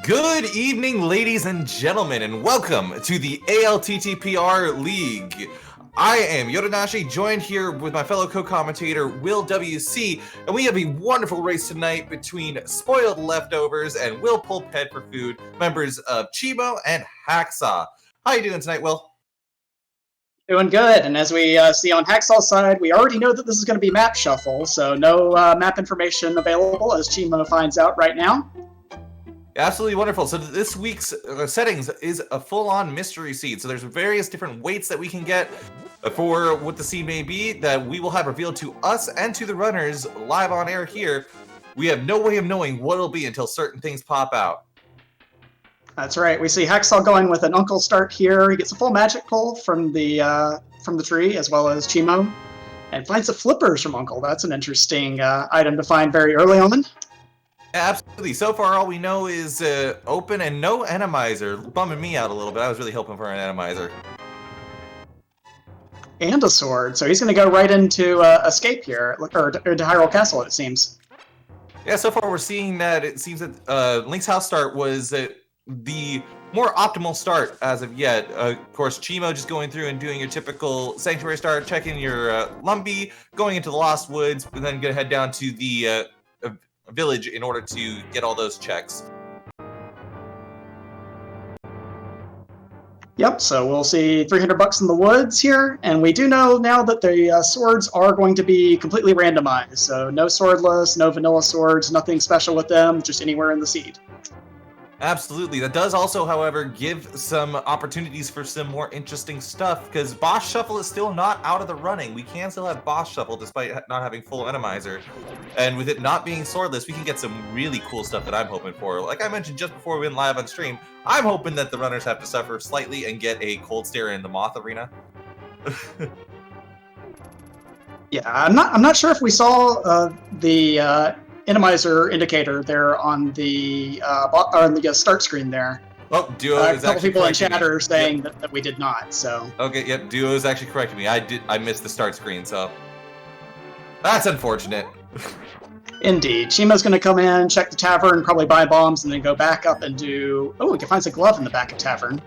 Good evening, ladies and gentlemen, and welcome to the ALTTPR League. I am Yodonashi, joined here with my fellow co-commentator, Will WC, and we have a wonderful race tonight between Spoiled Leftovers and Will Pulphead for Food, members of Che4mo and Hacksaww. How you doing tonight, Will? Doing good, and as we see on Hacksaw's side, we already know that this is going to be map shuffle, so no map information available, as Che4mo finds out right now. Absolutely wonderful. So this week's settings is a full-on mystery seed. So there's various different weights that we can get for what the seed may be that we will have revealed to us and to the runners live on air here. We have no way of knowing what it'll be until certain things pop out. That's right. We see Hacksaw going with an Uncle start here. He gets a full magic pull from the tree, as well as Che4mo, and finds the flippers from Uncle. That's an interesting item to find very early on. Absolutely. So far, all we know is open and no enemizer. Bumming me out a little bit. I was really hoping for an enemizer. And a sword. So he's going to go right into Escape here, or to Hyrule Castle, it seems. Yeah, so far we're seeing that it seems that Link's House start was the more optimal start as of yet. Of course, Che4mo just going through and doing your typical Sanctuary start, checking your Lumpy, going into the Lost Woods, and then gonna head down to the village in order to get all those checks. Yep, so we'll see $300 in the woods here, and we do know now that the swords are going to be completely randomized, so no swordless, no vanilla swords, nothing special with them, just anywhere in the seed. Absolutely. That does also, however, give some opportunities for some more interesting stuff, because Boss Shuffle is still not out of the running. We can still have Boss Shuffle despite not having full Enemizer. And with it not being swordless, we can get some really cool stuff that I'm hoping for. Like I mentioned just before we went live on stream, I'm hoping that the runners have to suffer slightly and get a Cold Stare in the Moth Arena. Yeah, I'm not sure if we saw the Enemizer indicator there on the start screen there. Oh, Duo is a couple actually people in correcting me. chatter saying that we did not. So okay, yep, Duo is actually correcting me. I missed the start screen, so that's unfortunate. indeed, Che4mo's going to come in, check the tavern, probably buy bombs, and then go back up and do. Oh, we can find a glove in the back of tavern.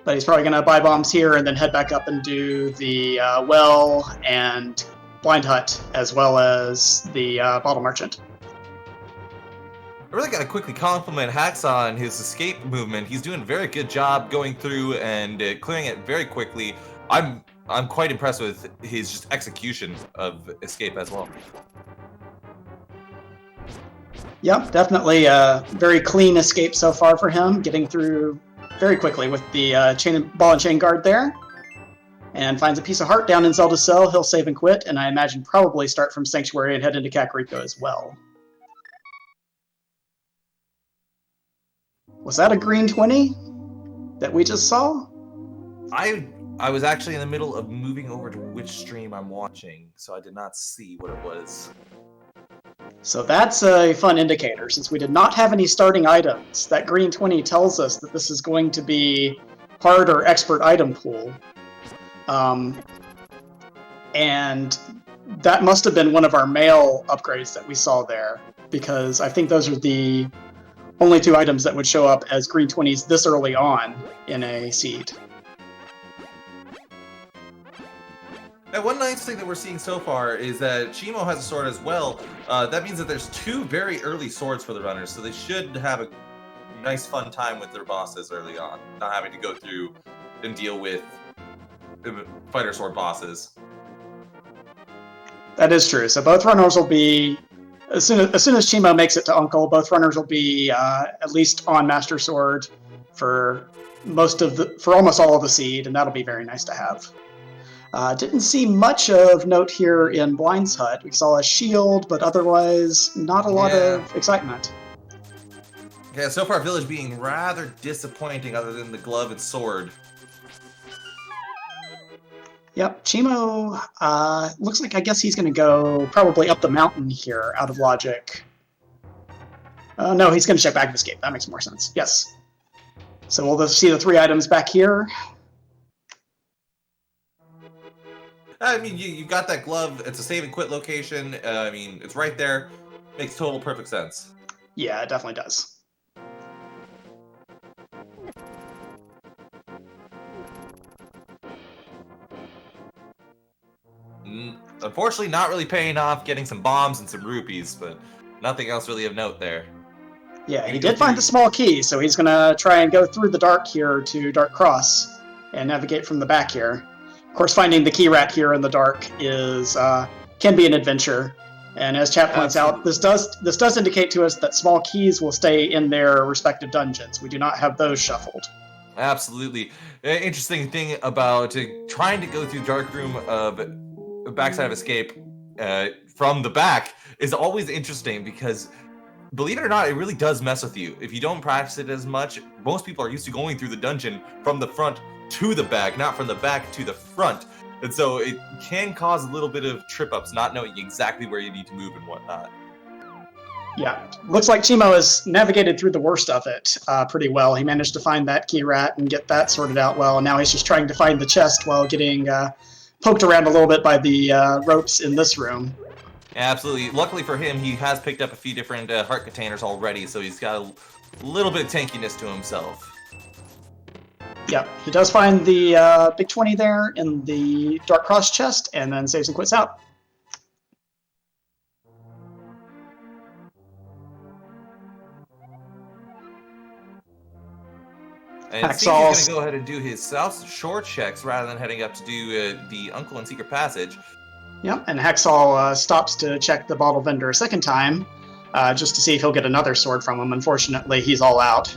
But he's probably going to buy bombs here and then head back up and do the well and blind hut, as well as the bottle merchant. I really got to quickly compliment hacksaww on his escape movement. He's doing a very good job going through and clearing it very quickly. I'm quite impressed with his just execution of escape as well. Yep, definitely a very clean escape so far for him, getting through very quickly with the ball and chain guard there. And finds a piece of heart down in Zelda's cell. He'll save and quit, and I imagine probably start from Sanctuary and head into Kakariko as well. Was that a green 20 that we just saw? I was actually in the middle of moving over to which stream I'm watching, so I did not see what it was. So that's a fun indicator. Since we did not have any starting items, that green 20 tells us that this is going to be hard or expert item pool. And that must have been one of our mail upgrades that we saw there, because I think those are the only two items that would show up as green 20s this early on in a seed. Now, one nice thing that we're seeing so far is that Che4mo has a sword as well. That means that there's two very early swords for the runners, so they should have a nice fun time with their bosses early on, not having to go through and deal with fighter sword bosses. That is true. So both runners will be, as soon as Che4mo makes it to Uncle, both runners will be at least on Master Sword for almost all of the seed, and that'll be very nice to have. Didn't see much of note here in Blind's Hut. We saw a shield, but otherwise not a lot of excitement. Yeah, so far Village being rather disappointing other than the glove and sword. Yep, Che4mo looks like I guess he's going to go probably up the mountain here out of logic. No, he's going to check back of escape. That makes more sense. Yes. So we'll see the three items back here. I mean, you got that glove. It's a save and quit location. I mean, it's right there. Makes total perfect sense. Yeah, it definitely does. Unfortunately, not really paying off, getting some bombs and some rupees, but nothing else really of note there. Yeah, he did find the small key, so he's going to try and go through the dark here to Dark Cross and navigate from the back here. Of course, finding the key rat here in the dark can be an adventure. And as chat points out, this does indicate to us that small keys will stay in their respective dungeons. We do not have those shuffled. Absolutely. Interesting thing about trying to go through Dark Room of Backside of Escape from the back is always interesting because, believe it or not, it really does mess with you. If you don't practice it as much, most people are used to going through the dungeon from the front to the back, not from the back to the front. And so it can cause a little bit of trip-ups, not knowing exactly where you need to move and whatnot. Yeah, looks like Che4mo has navigated through the worst of it pretty well. He managed to find that key rat and get that sorted out well. And now he's just trying to find the chest while getting poked around a little bit by the ropes in this room. Absolutely. Luckily for him, he has picked up a few different heart containers already, so he's got a little bit of tankiness to himself. Yeah, he does find the big 20 there in the Dark Cross chest, and then saves and quits out. And he's going to go ahead and do his South Shore checks rather than heading up to do the Uncle and Secret Passage. Yep, and hacksaww stops to check the bottle vendor a second time. just to see if he'll get another sword from him. Unfortunately, he's all out.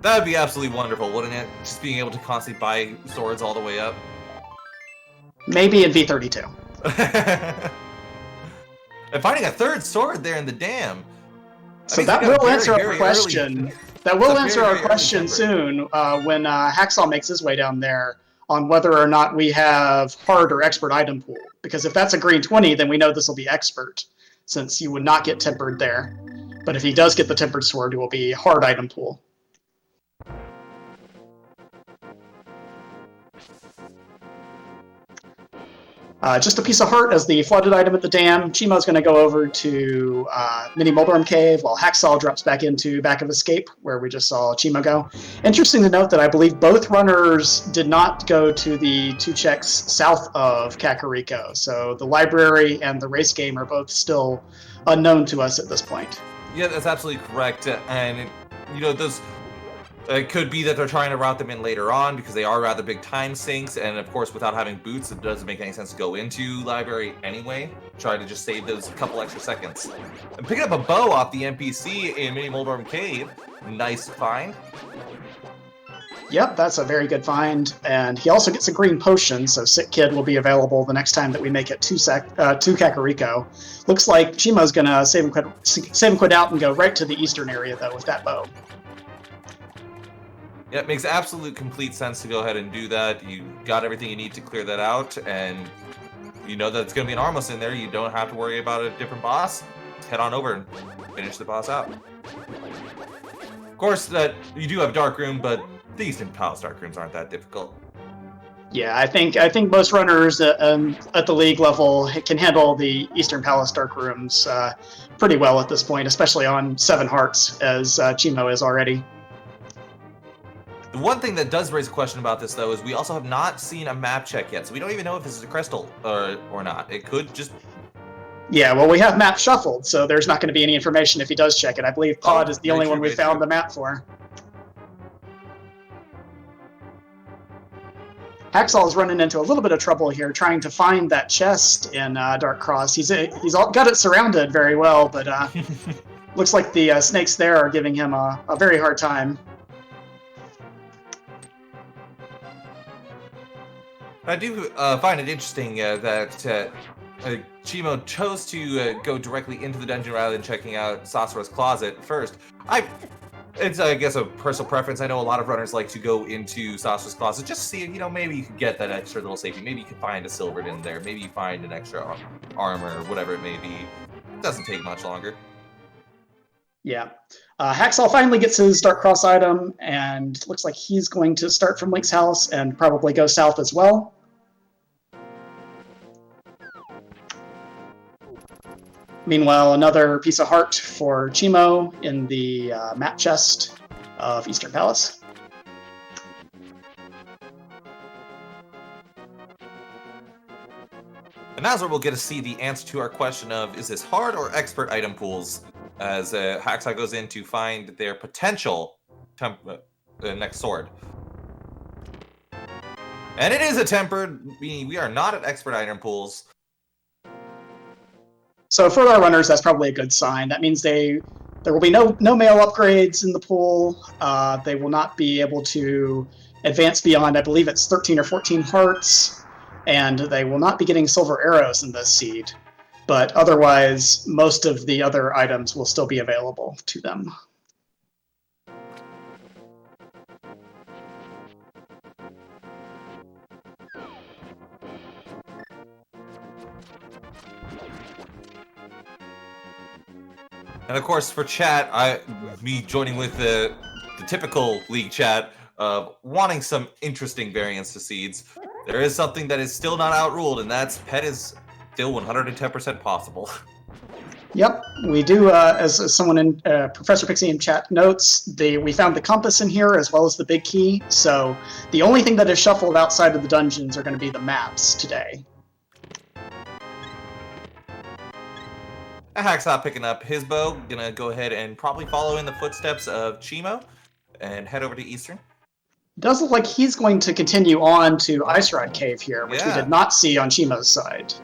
That would be absolutely wonderful, wouldn't it? Just being able to constantly buy swords all the way up. Maybe in V32. And finding a third sword there in the dam. So that will answer our question. That will answer our question soon when Hacksaw makes his way down there on whether or not we have hard or expert item pool. Because if that's a green 20, then we know this will be expert, since you would not get tempered there. But if he does get the tempered sword, it will be hard item pool. Just a piece of heart as the flooded item at the dam. Che4mo's going to go over to Mini Moldorm Cave while Hacksaw drops back into Back of Escape, where we just saw Che4mo go. Interesting to note that I believe both runners did not go to the 2 checks south of Kakariko, so the library and the race game are both still unknown to us at this point. Yeah, that's absolutely correct. And, you know, those... It could be that they're trying to route them in later on because they are rather big time sinks, and of course, without having boots, it doesn't make any sense to go into library anyway. Try to just save those couple extra seconds. And picking up a bow off the NPC in Mini Moldorm Cave, nice find. Yep, that's a very good find, and he also gets a green potion, so Sick Kid will be available the next time that we make it to Kakariko. Looks like Che4mo's gonna save him quit out and go right to the eastern area though with that bow. Yeah, it makes absolute complete sense to go ahead and do that. You got everything you need to clear that out, and you know that it's going to be an Armos in there. You don't have to worry about a different boss. Head on over and finish the boss out. Of course, you do have Dark Room, but the Eastern Palace Dark Rooms aren't that difficult. Yeah, I think most runners at the league level can handle the Eastern Palace Dark Rooms pretty well at this point, especially on 7 hearts, as Che4mo is already. The one thing that does raise a question about this, though, is we also have not seen a map check yet, so we don't even know if this is a crystal or not. It could just... Yeah, well, we have map shuffled, so there's not going to be any information if he does check it. I believe Pod is the only one we found the map for. Hacksaw's running into a little bit of trouble here trying to find that chest in Dark Cross. He's got it surrounded very well, but looks like the snakes there are giving him a very hard time. I do find it interesting that Che4mo chose to go directly into the dungeon rather than checking out Sasura's closet first. It's, I guess, a personal preference. I know a lot of runners like to go into Sasura's closet just to see, you know, maybe you could get that extra little safety. Maybe you can find a silvered in there. Maybe you find an extra armor, whatever it may be. It doesn't take much longer. Yeah. Hacksaw finally gets his Dark Cross item, and looks like he's going to start from Link's house and probably go south as well. Meanwhile, another piece of heart for Che4mo in the map chest of Eastern Palace. And that's where we'll get to see the answer to our question of, is this hard or expert item pools? As Hacksaw goes in to find their potential next sword. And it is a tempered, meaning we are not at expert item pools. So for our runners, that's probably a good sign. That means there will be no male upgrades in the pool. They will not be able to advance beyond, I believe it's 13 or 14 hearts, and they will not be getting silver arrows in this seed. But otherwise, most of the other items will still be available to them. And of course, for chat, me joining with the typical league chat of wanting some interesting variants to seeds, there is something that is still not outruled, and that's pet is still 110% possible. Yep, we do, as someone in Professor Pixie in chat notes, we found the compass in here as well as the big key, so the only thing that is shuffled outside of the dungeons are going to be the maps today. Hacksaw picking up his bow, gonna go ahead and probably follow in the footsteps of Che4mo and head over to Eastern. Does look like he's going to continue on to Ice Rod Cave here, which we did not see on Che4mo's side.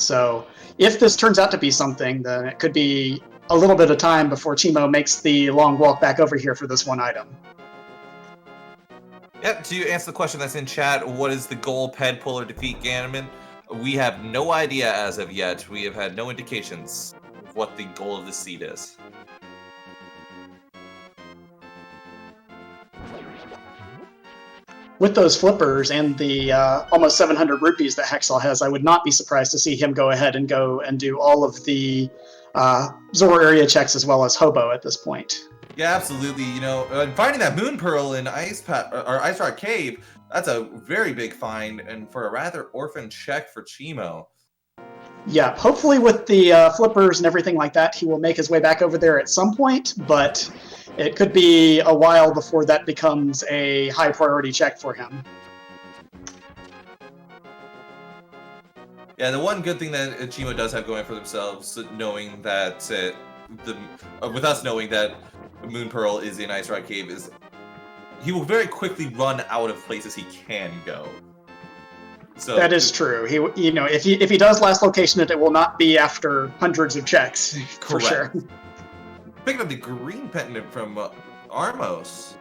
So if this turns out to be something, then it could be a little bit of time before Che4mo makes the long walk back over here for this one item. Yep, to answer the question that's in chat, what is the goal, Ped, pull, or defeat Ganon? We have no idea as of yet. We have had no indications of what the goal of the seed is. With those flippers and the almost 700 rupees that Hacksaw has, I would not be surprised to see him go ahead and do all of the Zora area checks as well as Hobo at this point. Yeah, absolutely. You know, finding that Moon Pearl in Ice Rock Cave, that's a very big find, and for a rather orphan check for Che4mo. Yeah, hopefully with the flippers and everything like that, he will make his way back over there at some point, but it could be a while before that becomes a high priority check for him. Yeah, the one good thing that Che4mo does have going for themselves, knowing that with us knowing that Moon Pearl is in Ice Rock Cave, is he will very quickly run out of places he can go. So that is true. He, you know, if he does last location, it will not be after hundreds of checks for sure. Picking up the green pendant from Armos.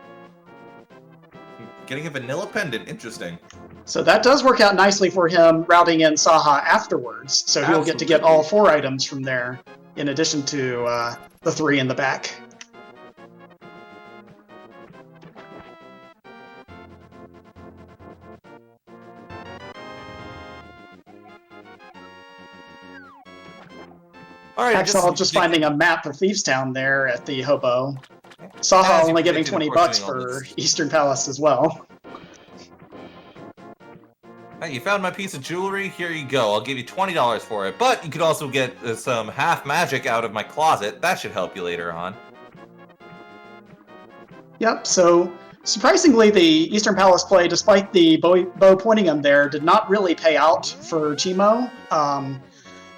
Getting a vanilla pendant, interesting. So that does work out nicely for him routing in Saha afterwards. So he'll get to get all 4 items from there, in addition to the 3 in the back. Hacksaw just finding a map of Thieves Town there at the Hobo. Saha only giving $20 for Eastern Palace as well. Hey, you found my piece of jewelry? Here you go. I'll give you $20 for it. But you could also get some half magic out of my closet. That should help you later on. Yep, so surprisingly, the Eastern Palace play, despite the bow pointing him there, did not really pay out for Che4mo.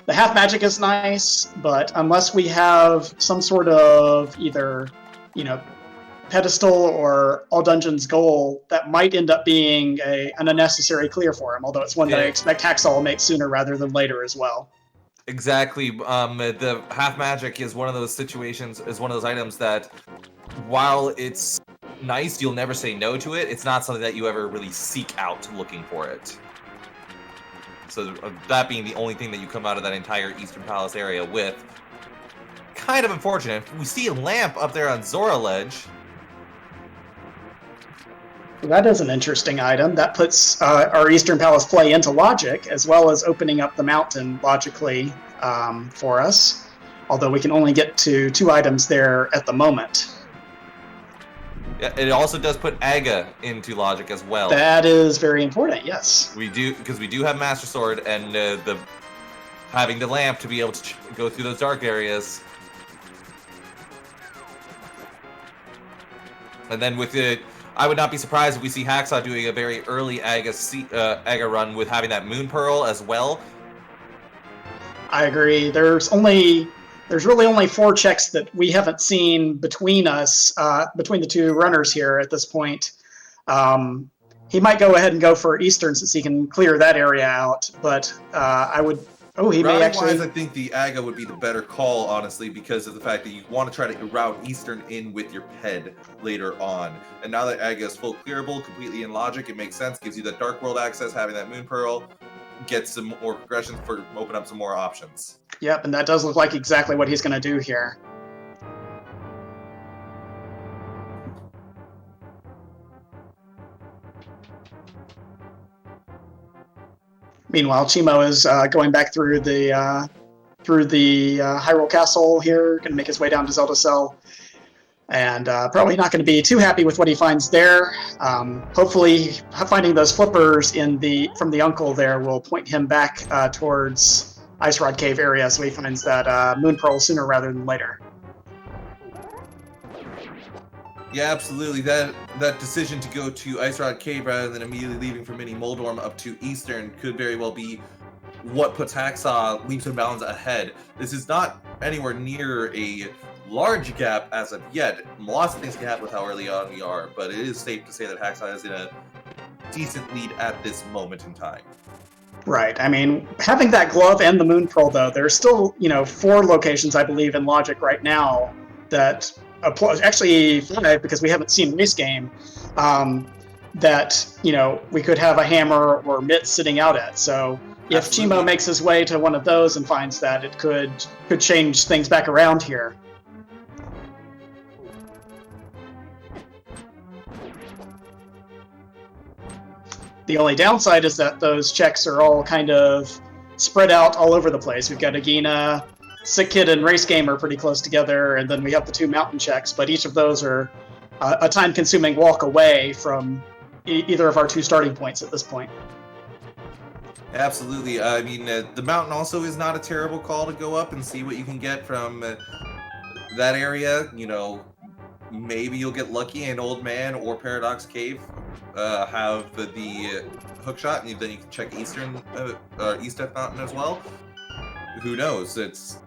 The half magic is nice, but unless we have some sort of either, you know, pedestal or all dungeons goal, that might end up being an unnecessary clear for him, although it's one that I expect Hacksaw will make sooner rather than later as well. Exactly. The half magic is one of those situations, is one of those items that, while it's nice, you'll never say no to it. It's not something that you ever really seek out looking for it. So that being the only thing that you come out of that entire Eastern Palace area with, kind of unfortunate. We see a lamp up there on Zora Ledge. That is an interesting item. That puts our Eastern Palace play into logic, as well as opening up the mountain logically for us. Although we can only get to 2 items there at the moment. Yeah, it also does put Aga into logic as well. That is very important, yes. We do, because we do have Master Sword, and having the lamp to be able to go through those dark areas. And then with it, I would not be surprised if we see Hacksaw doing a very early Aga run with having that Moon Pearl as well. I agree. There's really only 4 checks that we haven't seen between us, between the 2 runners here at this point. He might go ahead and go for Eastern since he can clear that area out, but I would... Oh, he may actually... I think the Aga would be the better call, honestly, because of the fact that you want to try to route Eastern in with your Ped later on. And now that Aga is full clearable, completely in logic, it makes sense, gives you that Dark World access, having that Moon Pearl, gets some more progression for open up some more options. Yep, and that does look like exactly what he's going to do here. Meanwhile, Che4mo is going back through the Hyrule Castle here, going to make his way down to Zelda Cell, and probably not going to be too happy with what he finds there. Hopefully, finding those flippers from the uncle there will point him back towards Ice Rod Cave area, so he finds that Moon Pearl sooner rather than later. Yeah, absolutely. That decision to go to Ice Rod Cave rather than immediately leaving for Mini Moldorm up to Eastern could very well be what puts Hacksaw leaps and bounds ahead. This is not anywhere near a large gap as of yet. Lots of things can happen with how early on we are, but it is safe to say that Hacksaw is in a decent lead at this moment in time. Right. I mean, having that glove and the moon pearl, though, there's still, 4 locations, I believe, in Logic right now that actually 5 because we haven't seen Race Game. That we could have a hammer or mitt sitting out at. So if Absolutely. Che4mo makes his way to one of those and finds that, it could change things back around here. The only downside is that those checks are all kind of spread out all over the place. We've got Agina, Sick Kid, and Race Game are pretty close together, and then we have the 2 mountain checks, but each of those are a time-consuming walk away from either of our 2 starting points at this point. Absolutely. I mean, the mountain also is not a terrible call to go up and see what you can get from that area. Maybe you'll get lucky and Old Man or Paradox Cave have the hook shot, and then you can check East F Mountain as well. Who knows? It's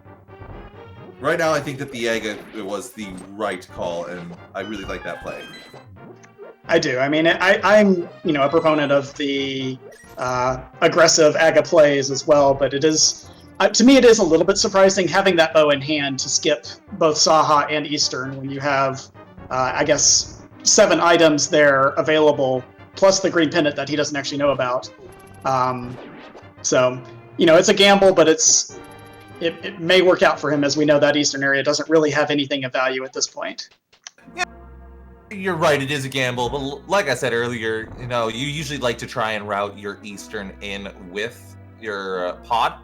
right now. I think that the Aga was the right call, and I really like that play. I do. I mean, I'm a proponent of the aggressive Aga plays as well, but it is to me it is a little bit surprising having that bow in hand to skip both Saha and Eastern when you have I guess 7 items there available plus the green pendant that he doesn't actually know about. So it's a gamble, but it may work out for him, as we know that Eastern area doesn't really have anything of value at this point. You're right, it is a gamble, but like I said earlier, you usually like to try and route your Eastern in with your pod.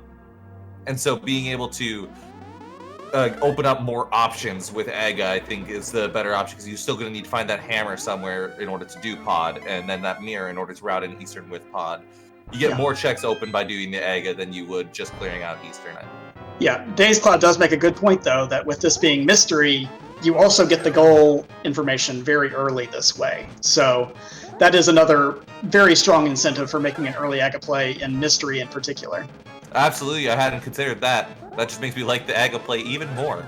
And so being able to open up more options with Aga, I think, is the better option, because you're still going to need to find that hammer somewhere in order to do pod, and then that mirror in order to route in Eastern with pod. You get more checks open by doing the Aga than you would just clearing out Eastern. Yeah, Days Cloud does make a good point, though, that with this being mystery, you also get the goal information very early this way. So that is another very strong incentive for making an early Aga play in mystery in particular. Absolutely, I hadn't considered that. That just makes me like the Aga play even more.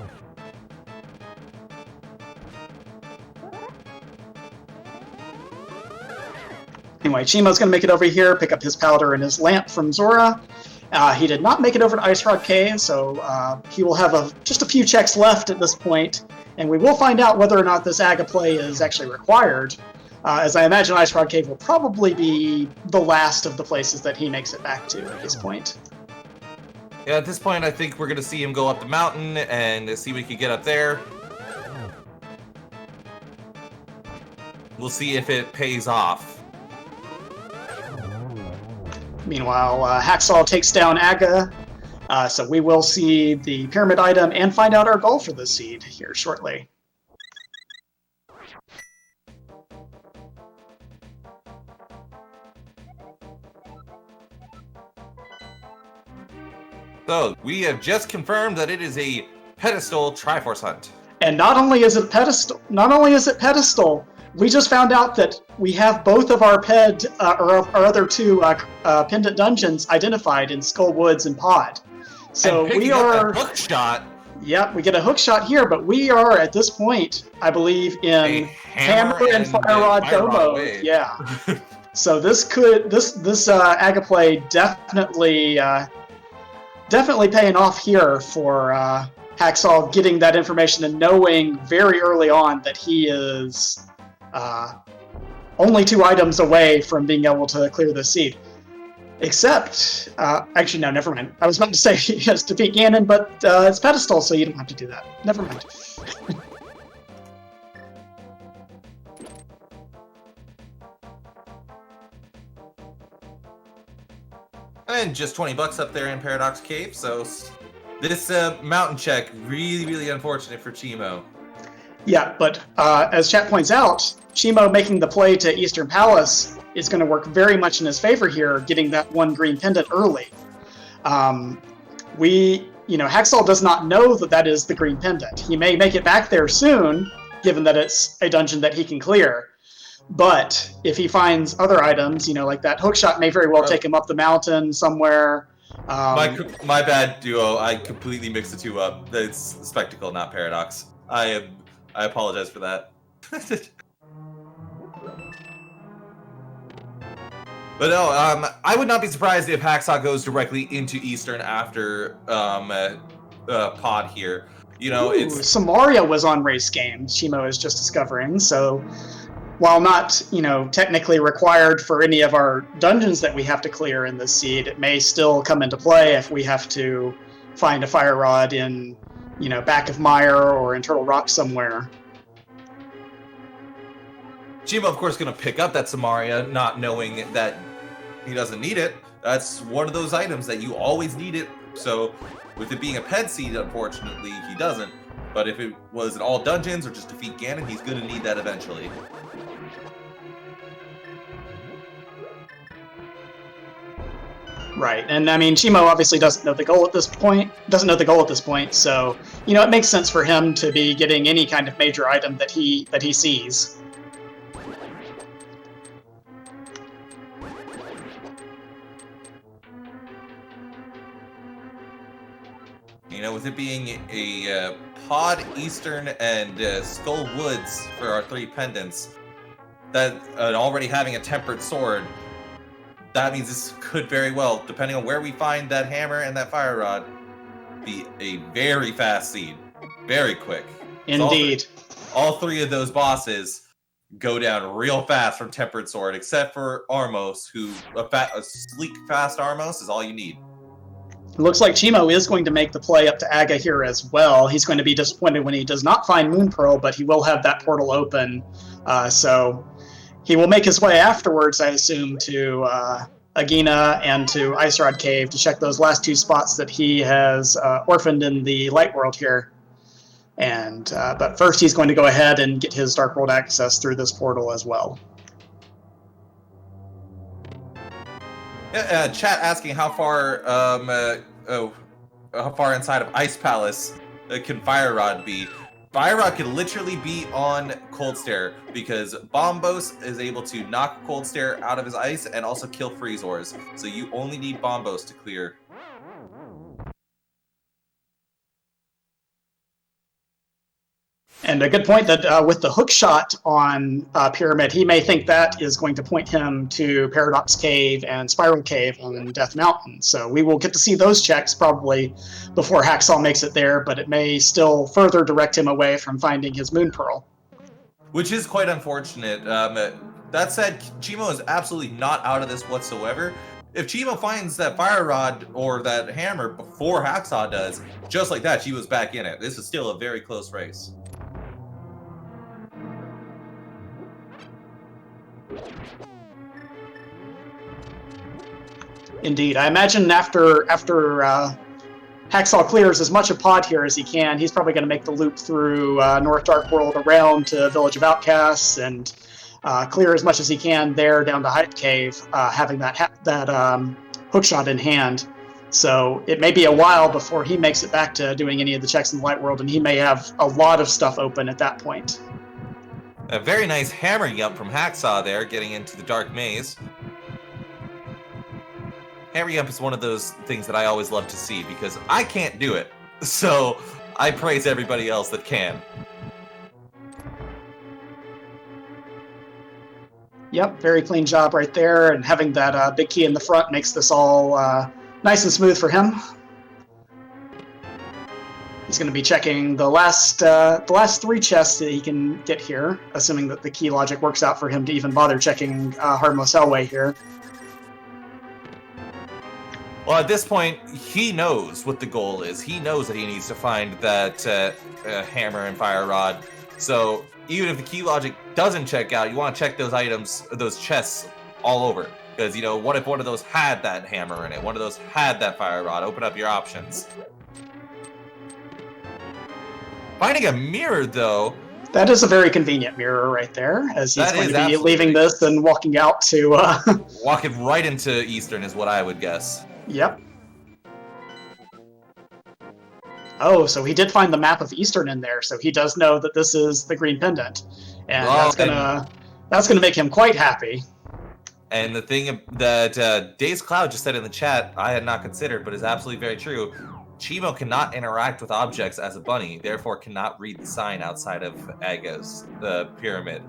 Anyway, Che4mo's going to make it over here, pick up his powder and his lamp from Zora. He did not make it over to Ice Rod Cave, so he will have just a few checks left at this point, and we will find out whether or not this Aga play is actually required, as I imagine Ice Rod Cave will probably be the last of the places that he makes it back to at this point. Yeah, at this point, I think we're going to see him go up the mountain and see what he can get up there. We'll see if it pays off. Meanwhile, Hacksaww takes down Aga, so we will see the pyramid item and find out our goal for the seed here shortly. So, we have just confirmed that it is a pedestal Triforce hunt. And not only is it pedestal, we just found out that we have both of our our other 2 pendant dungeons identified in Skull Woods and Pod. So and we are a hook shot. Yep, we get a hook shot here, but we are at this point, I believe, in hammer and fire rod go mode. Yeah. So this Aga play definitely paying off here for Hacksaww getting that information and knowing very early on that he is only 2 items away from being able to clear the seed. Except, actually, no, never mind. I was about to say he has to defeat Ganon, but it's pedestal, so you don't have to do that. Never mind. And just $20 up there in Paradox Cave, so this mountain check, really, really unfortunate for Che4mo. Yeah, but as chat points out, Che4mo making the play to Eastern Palace is going to work very much in his favor here, getting that 1 green pendant early. Hacksaww does not know that that is the green pendant. He may make it back there soon, given that it's a dungeon that he can clear. But if he finds other items, like that hookshot may very well take him up the mountain somewhere. My bad, Duo. I completely mixed the 2 up. It's Spectacle, not Paradox. I apologize for that. But no, I would not be surprised if Hacksaw goes directly into Eastern after Pod here. You know, Ooh, Samaria was on race games. Che4mo is just discovering. So while not, technically required for any of our dungeons that we have to clear in this seed, it may still come into play if we have to find a fire rod in, back of mire or in Turtle Rock somewhere. Che4mo, of course, going to pick up that Samaria, not knowing that he doesn't need it. That's one of those items that you always need it. So with it being a ped seed, unfortunately, he doesn't. But if it was in all dungeons or just defeat Ganon, he's going to need that eventually. Right, and I mean, Che4mo obviously doesn't know the goal at this point. So it makes sense for him to be getting any kind of major item that he sees. With it being a Pod, Eastern, and Skull Woods for our 3 pendants, that already having a tempered sword, that means this could very well, depending on where we find that hammer and that fire rod, be a very fast seed. Very quick. Indeed. All 3 of those bosses go down real fast from tempered sword, except for Armos, who a sleek, fast Armos is all you need. It looks like Che4mo is going to make the play up to Aga here as well. He's going to be disappointed when he does not find Moon Pearl, but he will have that portal open. So he will make his way afterwards, I assume, to Agina and to Ice Rod Cave to check those last 2 spots that he has orphaned in the Light World here. And but first he's going to go ahead and get his Dark World access through this portal as well. Chat asking how far inside of Ice Palace can Fire Rod be. Fire Rod can literally be on Cold Stare because Bombos is able to knock Cold Stare out of his ice and also kill Freezors. So you only need Bombos to clear. And a good point that with the hook shot on Pyramid, he may think that is going to point him to Paradox Cave and Spiral Cave on Death Mountain. So we will get to see those checks probably before Hacksaw makes it there, but it may still further direct him away from finding his Moon Pearl. Which is quite unfortunate. That said, Che4mo is absolutely not out of this whatsoever. If Che4mo finds that Fire Rod or that hammer before Hacksaw does, just like that, Che4mo's back in it. This is still a very close race. Indeed. I imagine after Hacksaw clears as much of Pod here as he can, he's probably going to make the loop through North Dark World around to Village of Outcasts and clear as much as he can there down to Hype Cave, having that hookshot in hand. So it may be a while before he makes it back to doing any of the checks in the Light World, and he may have a lot of stuff open at that point. A very nice hammer jump from Hacksaw there, getting into the Dark Maze. Hammer jump is one of those things that I always love to see because I can't do it. So I praise everybody else that can. Yep, very clean job right there, and having that big key in the front makes this all nice and smooth for him. He's going to be checking the last 3 chests that he can get here, assuming that the key logic works out for him to even bother checking Hardmost Hellway here. Well, at this point, he knows what the goal is. He knows that he needs to find that hammer and fire rod. So even if the key logic doesn't check out, you want to check those items, those chests all over. Because, what if one of those had that hammer in it? One of those had that fire rod? Open up your options. Finding a mirror, though. That is a very convenient mirror right there, as he's going to be leaving this and walking out to... Walking right into Eastern is what I would guess. Yep. Oh, so he did find the map of Eastern in there, so he does know that this is the green pendant. And that's gonna make him quite happy. And the thing that Days Cloud just said in the chat, I had not considered, but is absolutely very true. Che4mo cannot interact with objects as a bunny, therefore cannot read the sign outside of Aga's, the pyramid.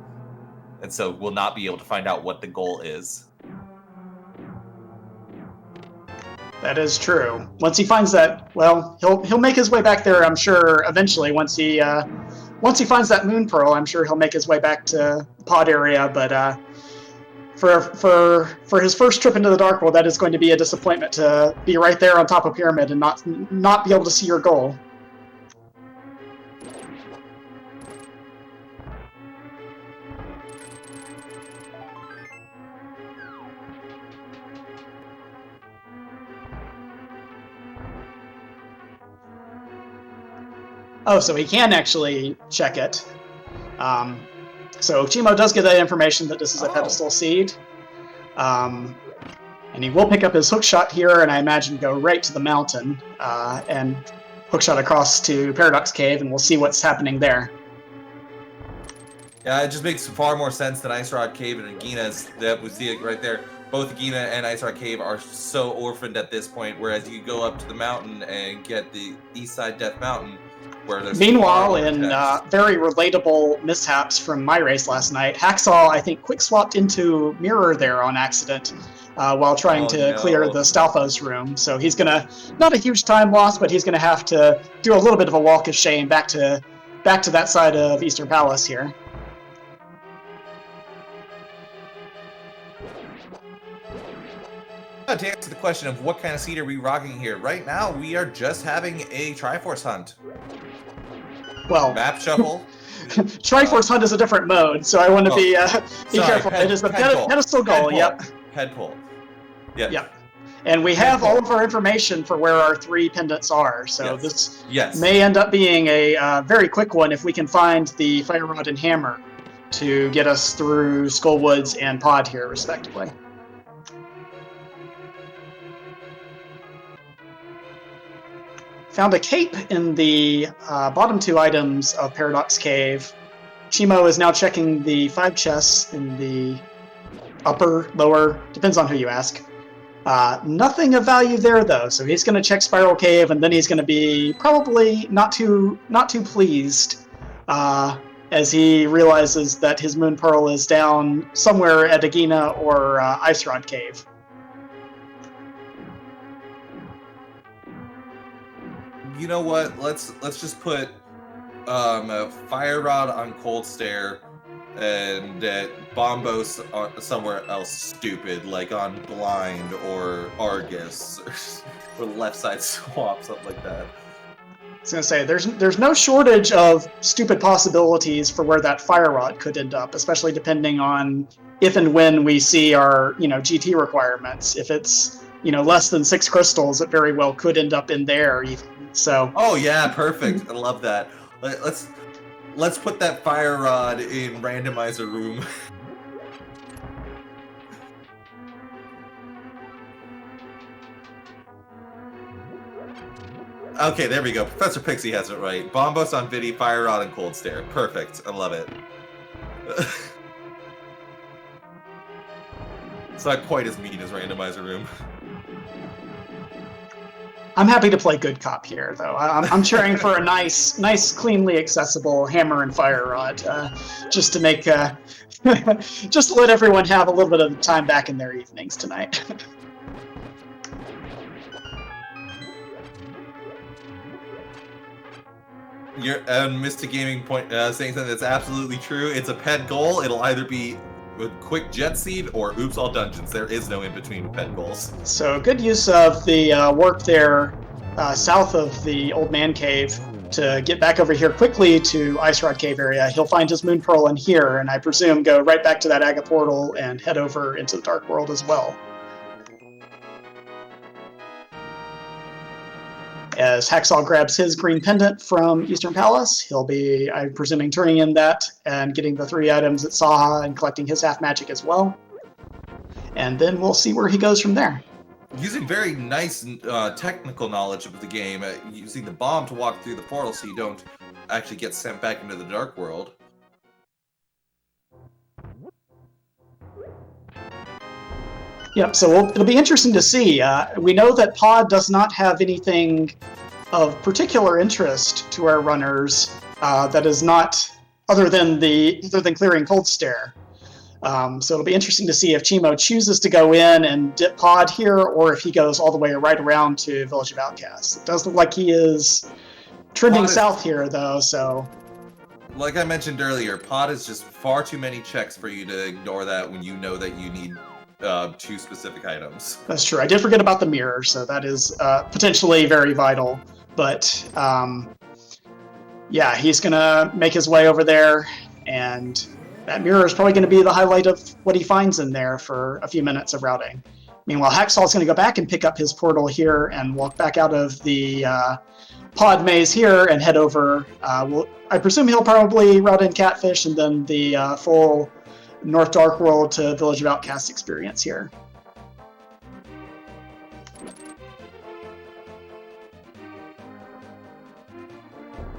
And so will not be able to find out what the goal is. That is true. Once he finds that, well, he'll make his way back there, I'm sure, eventually. Once he finds that moon pearl, I'm sure he'll make his way back to the pod area. But for his first trip into the Dark World, that is going to be a disappointment to be right there on top of Pyramid and not be able to see your goal. Oh, so he can actually check it. So Che4mo does get that information that this is a pedestal seed. And he will pick up his hookshot here, and I imagine go right to the mountain and hookshot across to Paradox Cave, and we'll see what's happening there. Yeah, it just makes far more sense than Ice Rod Cave and Agina's. That we see it right there. Both Agina and Ice Rod Cave are so orphaned at this point, whereas you go up to the mountain and get the East Side Death Mountain. Meanwhile, in very relatable mishaps from my race last night, Hacksaw, I think, quick swapped into Mirror there on accident while trying to clear the Stalfos room. So he's going to, not a huge time loss, but he's going to have to do a little bit of a walk of shame back to that side of Eastern Palace here. To answer the question of what kind of seed are we rocking here, right now we are just having a Triforce hunt. Well, map shuffle. Triforce hunt is a different mode, so I want to be careful. It is the pedestal goal. Yep. Head pull. Yep. Yep. And we have all of our information for where our 3 pendants are, so this may end up being a very quick one if we can find the Fire Rod and Hammer to get us through Skullwoods and Pod here, respectively. Found a cape in the bottom 2 items of Paradox Cave. Che4mo is now checking the 5 chests in the upper, lower, depends on who you ask. Nothing of value there though, so he's going to check Spiral Cave, and then he's going to be probably not too pleased as he realizes that his Moon Pearl is down somewhere at Agina or Ice Rod Cave. You know what? Let's just put a Fire Rod on Cold Stare and Bombos somewhere else stupid, like on Blind or Argus or Left Side Swap, something like that. I was gonna say there's no shortage of stupid possibilities for where that Fire Rod could end up, especially depending on if and when we see our GT requirements. If it's less than 6 crystals, it very well could end up in there even. So. Oh yeah, perfect. I love that. Let's put that Fire Rod in randomizer room. Okay, there we go. Professor Pixie has it right. Bombos on Vidi, Fire Rod, and Cold Stare. Perfect. I love it. It's not quite as mean as randomizer room. I'm happy to play good cop here, though. I'm cheering for a nice, cleanly accessible Hammer and Fire Rod, just to make, just to let everyone have a little bit of time back in their evenings tonight. Mystic Gaming point saying something that's absolutely true. It's a pet goal. It'll either be with quick jet seed or oops all dungeons. There is no in between with pet goals. So good use of the warp there south of the Old Man Cave to get back over here quickly to Ice Rod Cave area. He'll find his Moon Pearl in here, and I presume go right back to that Aga portal and head over into the Dark World as well. As Hacksaw grabs his green pendant from Eastern Palace, he'll be, I'm presuming, turning in that and getting the 3 items at Saha and collecting his half magic as well. And then we'll see where he goes from there. Using very nice technical knowledge of the game, using the bomb to walk through the portal so you don't actually get sent back into the Dark World. Yep, so it'll be interesting to see. We know that Pod does not have anything of particular interest to our runners that is not other than clearing Cold Stare. So it'll be interesting to see if Che4mo chooses to go in and dip pod here, or if he goes all the way right around to Village of Outcasts. It does look like he is trending south here, though, so... Like I mentioned earlier, pod is just far too many checks for you to ignore that when you know that you need 2 specific items. That's true. I did forget about the mirror, so that is potentially very vital. But yeah, he's going to make his way over there, and that mirror is probably going to be the highlight of what he finds in there for a few minutes of routing. Meanwhile, Hacksaw is going to go back and pick up his portal here and walk back out of the pod maze here and head over. I presume he'll probably route in Catfish and then the full North Dark World to Village of Outcasts experience here.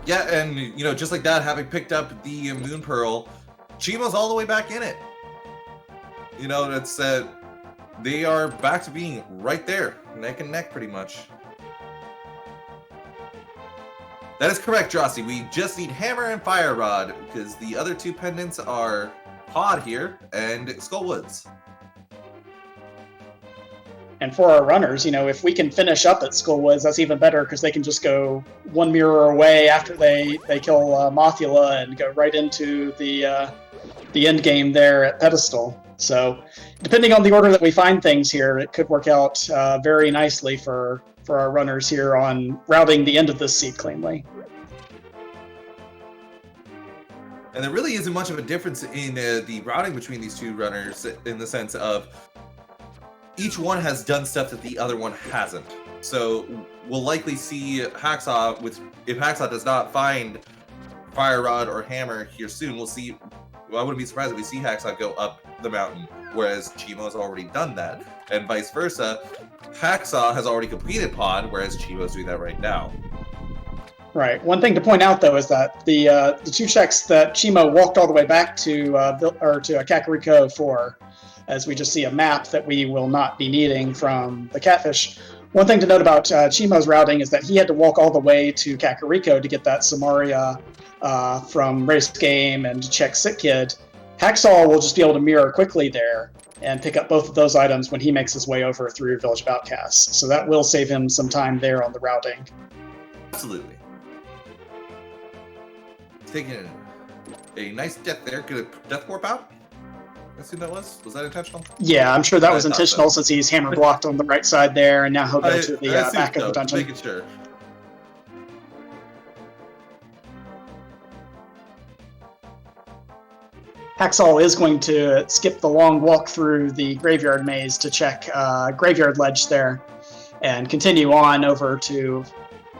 Yeah, and you know, just like that, having picked up the Moon Pearl, Che4mo's all the way back in it. You know, it's they are back to being right there, neck and neck, pretty much. That is correct, Drosy. We just need Hammer and Fire Rod, because the other 2 pendants are Pod here and Skull Woods. And for our runners, you know, if we can finish up at Skull Woods, that's even better, because they can just go 1 mirror away after they kill Mothula and go right into the end game there at Pedestal. So, depending on the order that we find things here, it could work out very nicely for our runners here on routing the end of this seed cleanly. And there really isn't much of a difference in the routing between these 2 runners, in the sense of each one has done stuff that the other one hasn't. So we'll likely see Hacksaw if Hacksaw does not find Fire Rod or Hammer here soon, I wouldn't be surprised if we see Hacksaw go up the mountain, whereas Che4mo's already done that. And vice versa, Hacksaw has already completed Pod, whereas Che4mo's doing that right now. Right. One thing to point out, though, is that the 2 checks that Che4mo walked all the way back to Kakariko for, as we just see a map that we will not be needing from the Catfish. One thing to note about Che4mo's routing is that he had to walk all the way to Kakariko to get that Samaria from Race Game and to check Sick Kid. Hacksaw will just be able to mirror quickly there and pick up both of those items when he makes his way over through Village of Outcasts. So that will save him some time there on the routing. Absolutely. Taking a nice death there. Could a death warp out? I assume that was. Was that intentional? Yeah, I'm sure that was intentional, since he's hammer blocked on the right side there, and now he'll go to the back of the dungeon. Making sure. Hacksaw is going to skip the long walk through the graveyard maze to check graveyard ledge there, and continue on over to,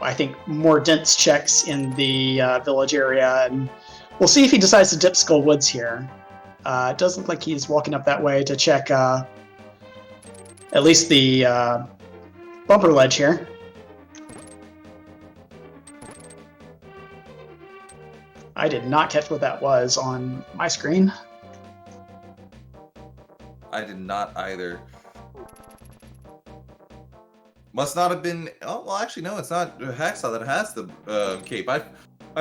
I think, more dense checks in the village area, and we'll see if he decides to dip Skull Woods here. It does look like he's walking up that way to check at least the bumper ledge here. I did not catch what that was on my screen. I did not either. Must not have been... Oh, well, actually, no, it's not Hacksaw that has the cape. I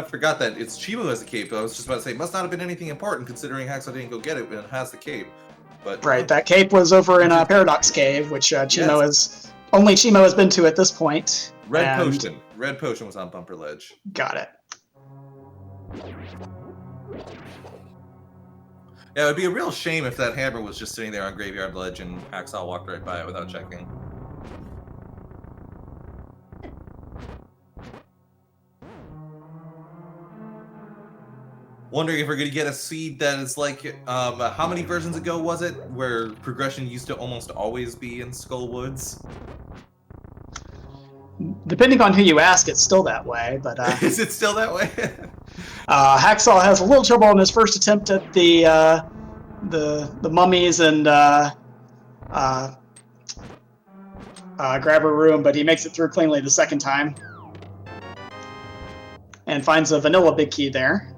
forgot that it's Che4mo who has the cape. I was just about to say, must not have been anything important, considering Hacksaw didn't go get it and has the cape. But right, that cape was over in Paradox Cave, which Che4mo is... Only Che4mo has been to at this point. Red Potion. Red Potion was on Bumper Ledge. Got it. Yeah, it would be a real shame if that hammer was just sitting there on Graveyard Ledge and Hacksaw walked right by it without checking. Wondering if we're going to get a seed that is like, how many versions ago was it, where progression used to almost always be in Skull Woods? Depending on who you ask, it's still that way, but... Is it still that way? Hacksaw has a little trouble on his first attempt at the mummies and grabber room, but he makes it through cleanly the second time. And finds a vanilla big key there.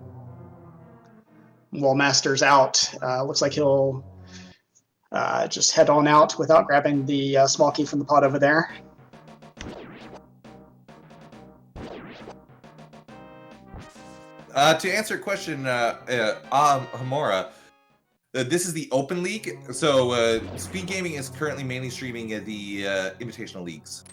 While Master's out, looks like he'll just head on out without grabbing the small key from the pot over there. To answer your question, Hamora, This is the open league, so Speed Gaming is currently mainly streaming the invitational leagues.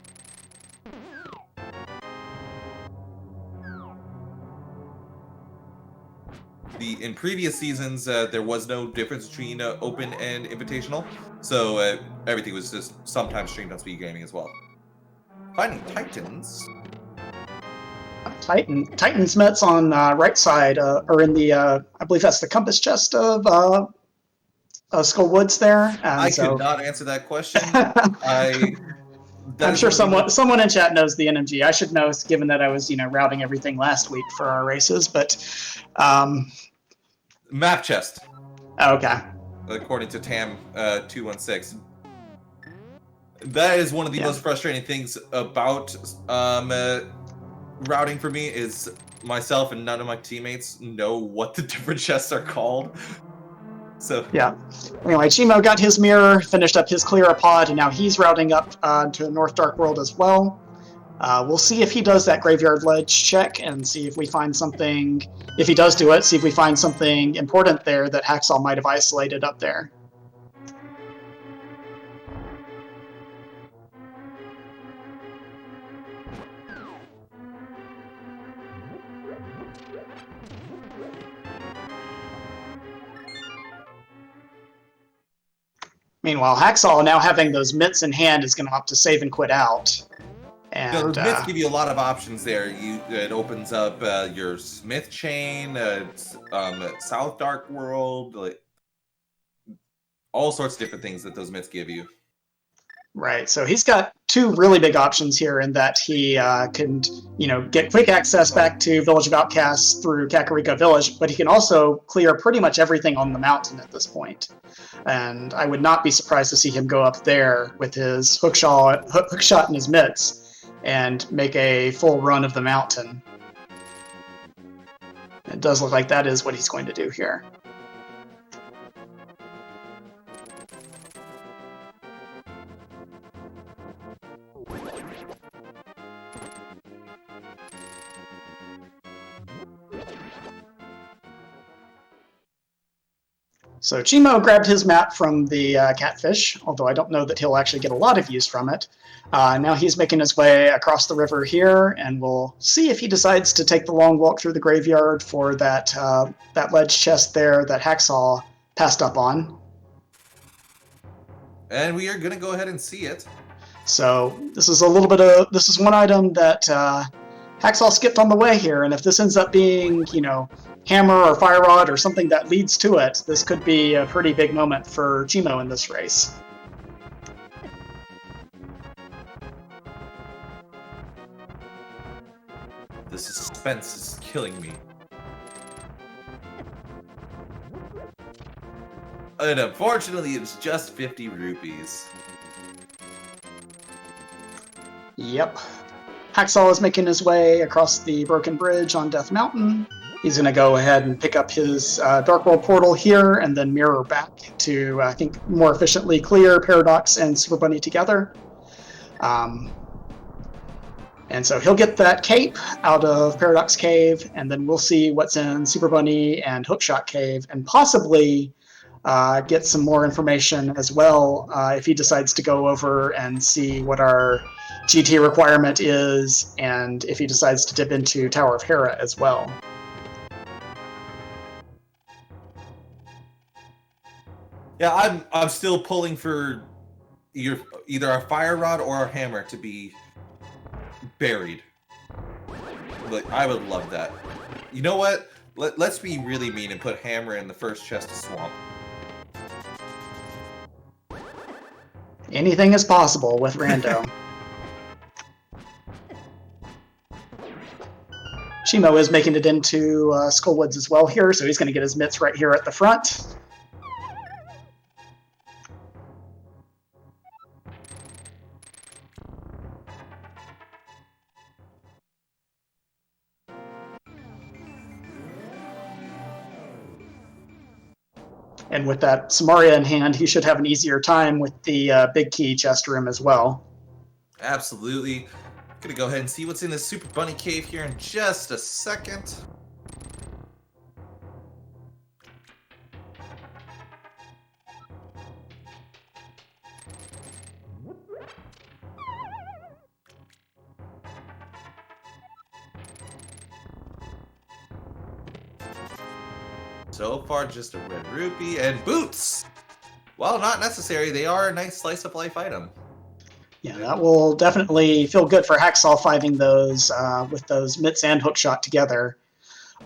In previous seasons, there was no difference between open and invitational, so everything was just sometimes streamed on Speed Gaming as well. Finding Titans. Titan's Mets on right side are in the, I believe that's the compass chest of Skull Woods there. And could not answer that question. I'm sure someone in chat knows the NMG. I should know, given that I was, routing everything last week for our races. But map chest. Okay. According to Tam 216, that is one of the most frustrating things about routing for me is myself and none of my teammates know what the different chests are called. So yeah. Anyway, Che4mo got his mirror, finished up his clear a pod, and now he's routing up to North Dark World as well. We'll see if he does that graveyard ledge check and see if we find something. If he does do it, see if we find something important there that Hacksaw might have isolated up there. Meanwhile, Hacksaw, now having those mitts in hand, is going to opt to save and quit out. And mitts give you a lot of options there. It opens up your Smith chain, South Dark World, like all sorts of different things that those mitts give you. Right. So he's got two really big options here in that he can, get quick access back to Village of Outcasts through Kakariko Village, but he can also clear pretty much everything on the mountain at this point. And I would not be surprised to see him go up there with his hook shot and his mitts and make a full run of the mountain. It does look like that is what he's going to do here. So Che4mo grabbed his map from the Catfish, although I don't know that he'll actually get a lot of use from it. Now he's making his way across the river here, and we'll see if he decides to take the long walk through the graveyard for that ledge chest there that Hacksaw passed up on. And we are going to go ahead and see it. So this is this is one item that Hacksaw skipped on the way here, and if this ends up being, hammer or fire rod or something that leads to it, this could be a pretty big moment for Che4mo in this race. The suspense is killing me. And unfortunately, it's just 50 rupees. Yep. Hacksaw is making his way across the broken bridge on Death Mountain. He's going to go ahead and pick up his Dark World portal here and then mirror back to, I think, more efficiently clear Paradox and Super Bunny together. And so he'll get that cape out of Paradox Cave, and then we'll see what's in Super Bunny and Hookshot Cave, and possibly get some more information as well if he decides to go over and see what our GT requirement is, and if he decides to dip into Tower of Hera as well. Yeah, I'm still pulling for either a fire rod or a hammer to be buried. Like, I would love that. You know what? Let's be really mean and put hammer in the first chest of swamp. Anything is possible with Rando. Che4mo is making it into Skullwoods as well here, so he's going to get his mitts right here at the front. And with that Samaria in hand, he should have an easier time with the big key chest room as well. Absolutely. Gonna go ahead and see what's in this Super Bunny cave here in just a second. So far, just a red rupee and boots. While not necessary, they are a nice slice of life item. Yeah, that will definitely feel good for Hacksaw fighting those with those mitts and hookshot together.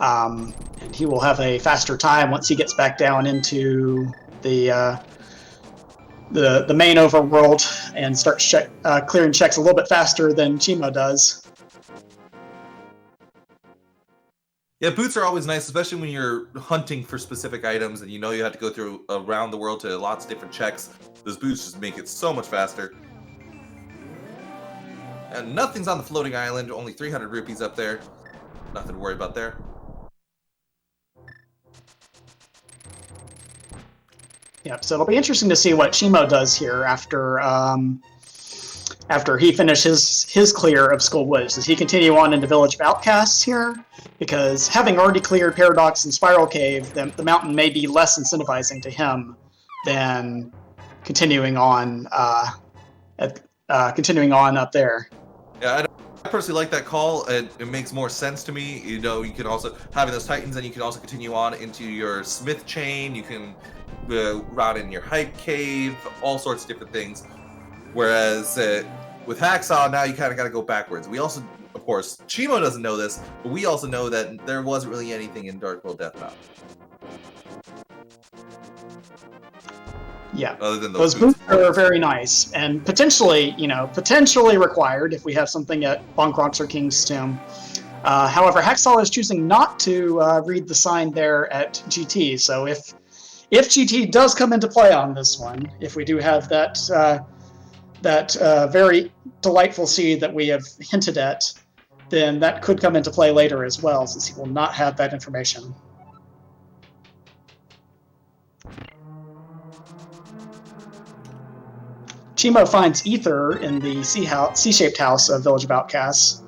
And he will have a faster time once he gets back down into the main overworld and starts clearing checks a little bit faster than Che4mo does. Yeah, boots are always nice, especially when you're hunting for specific items and you know you have to go through around the world to lots of different checks. Those boots just make it so much faster. And nothing's on the floating island, only 300 rupees up there. Nothing to worry about there. Yep, so it'll be interesting to see what Che4mo does here after he finishes his clear of Skull Woods. Does he continue on into Village of Outcasts here? Because having already cleared Paradox and Spiral Cave, the mountain may be less incentivizing to him than continuing on up there. Yeah, I personally like that call. It makes more sense to me. You know, you can also, having those Titans, and you can also continue on into your Smith chain. You can route in your Hype Cave, all sorts of different things. Whereas with Hacksaw, now you kind of got to go backwards. We also, of course, Che4mo doesn't know this, but we also know that there wasn't really anything in Dark World Death Mountain. Yeah, other than those boots are very nice and potentially required if we have something at Bonkrox or King's Tomb. However, Hacksaw is choosing not to read the sign there at GT. So if GT does come into play on this one, if we do have that very delightful seed that we have hinted at, then that could come into play later as well, since he will not have that information. Che4mo finds Ether in the C-shaped house of Village of Outcasts,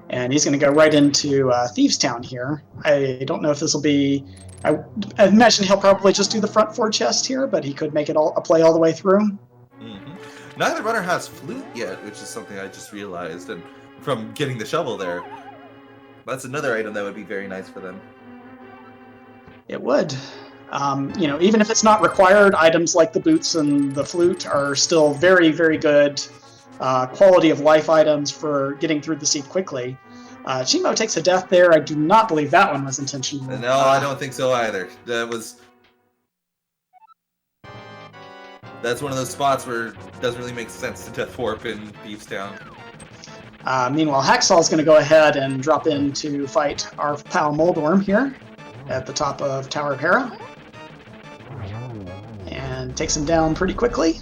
and he's going to go right into Thieves Town here. I don't know if this will be... I imagine he'll probably just do the front 4 chests here, but he could make it a play all the way through. Mm-hmm. Neither runner has flute yet, which is something I just realized, and from getting the shovel there, that's another item that would be very nice for them. It would. Even if it's not required, items like the boots and the flute are still very, very good quality of life items for getting through the seed quickly. Che4mo takes a death there. I do not believe that one was intentional. No, I don't think so either. That's one of those spots where it doesn't really make sense to death warp in Thieves Town. Meanwhile, Hacksaw is going to go ahead and drop in to fight our pal Moldworm here at the top of Tower of Hera. And takes him down pretty quickly.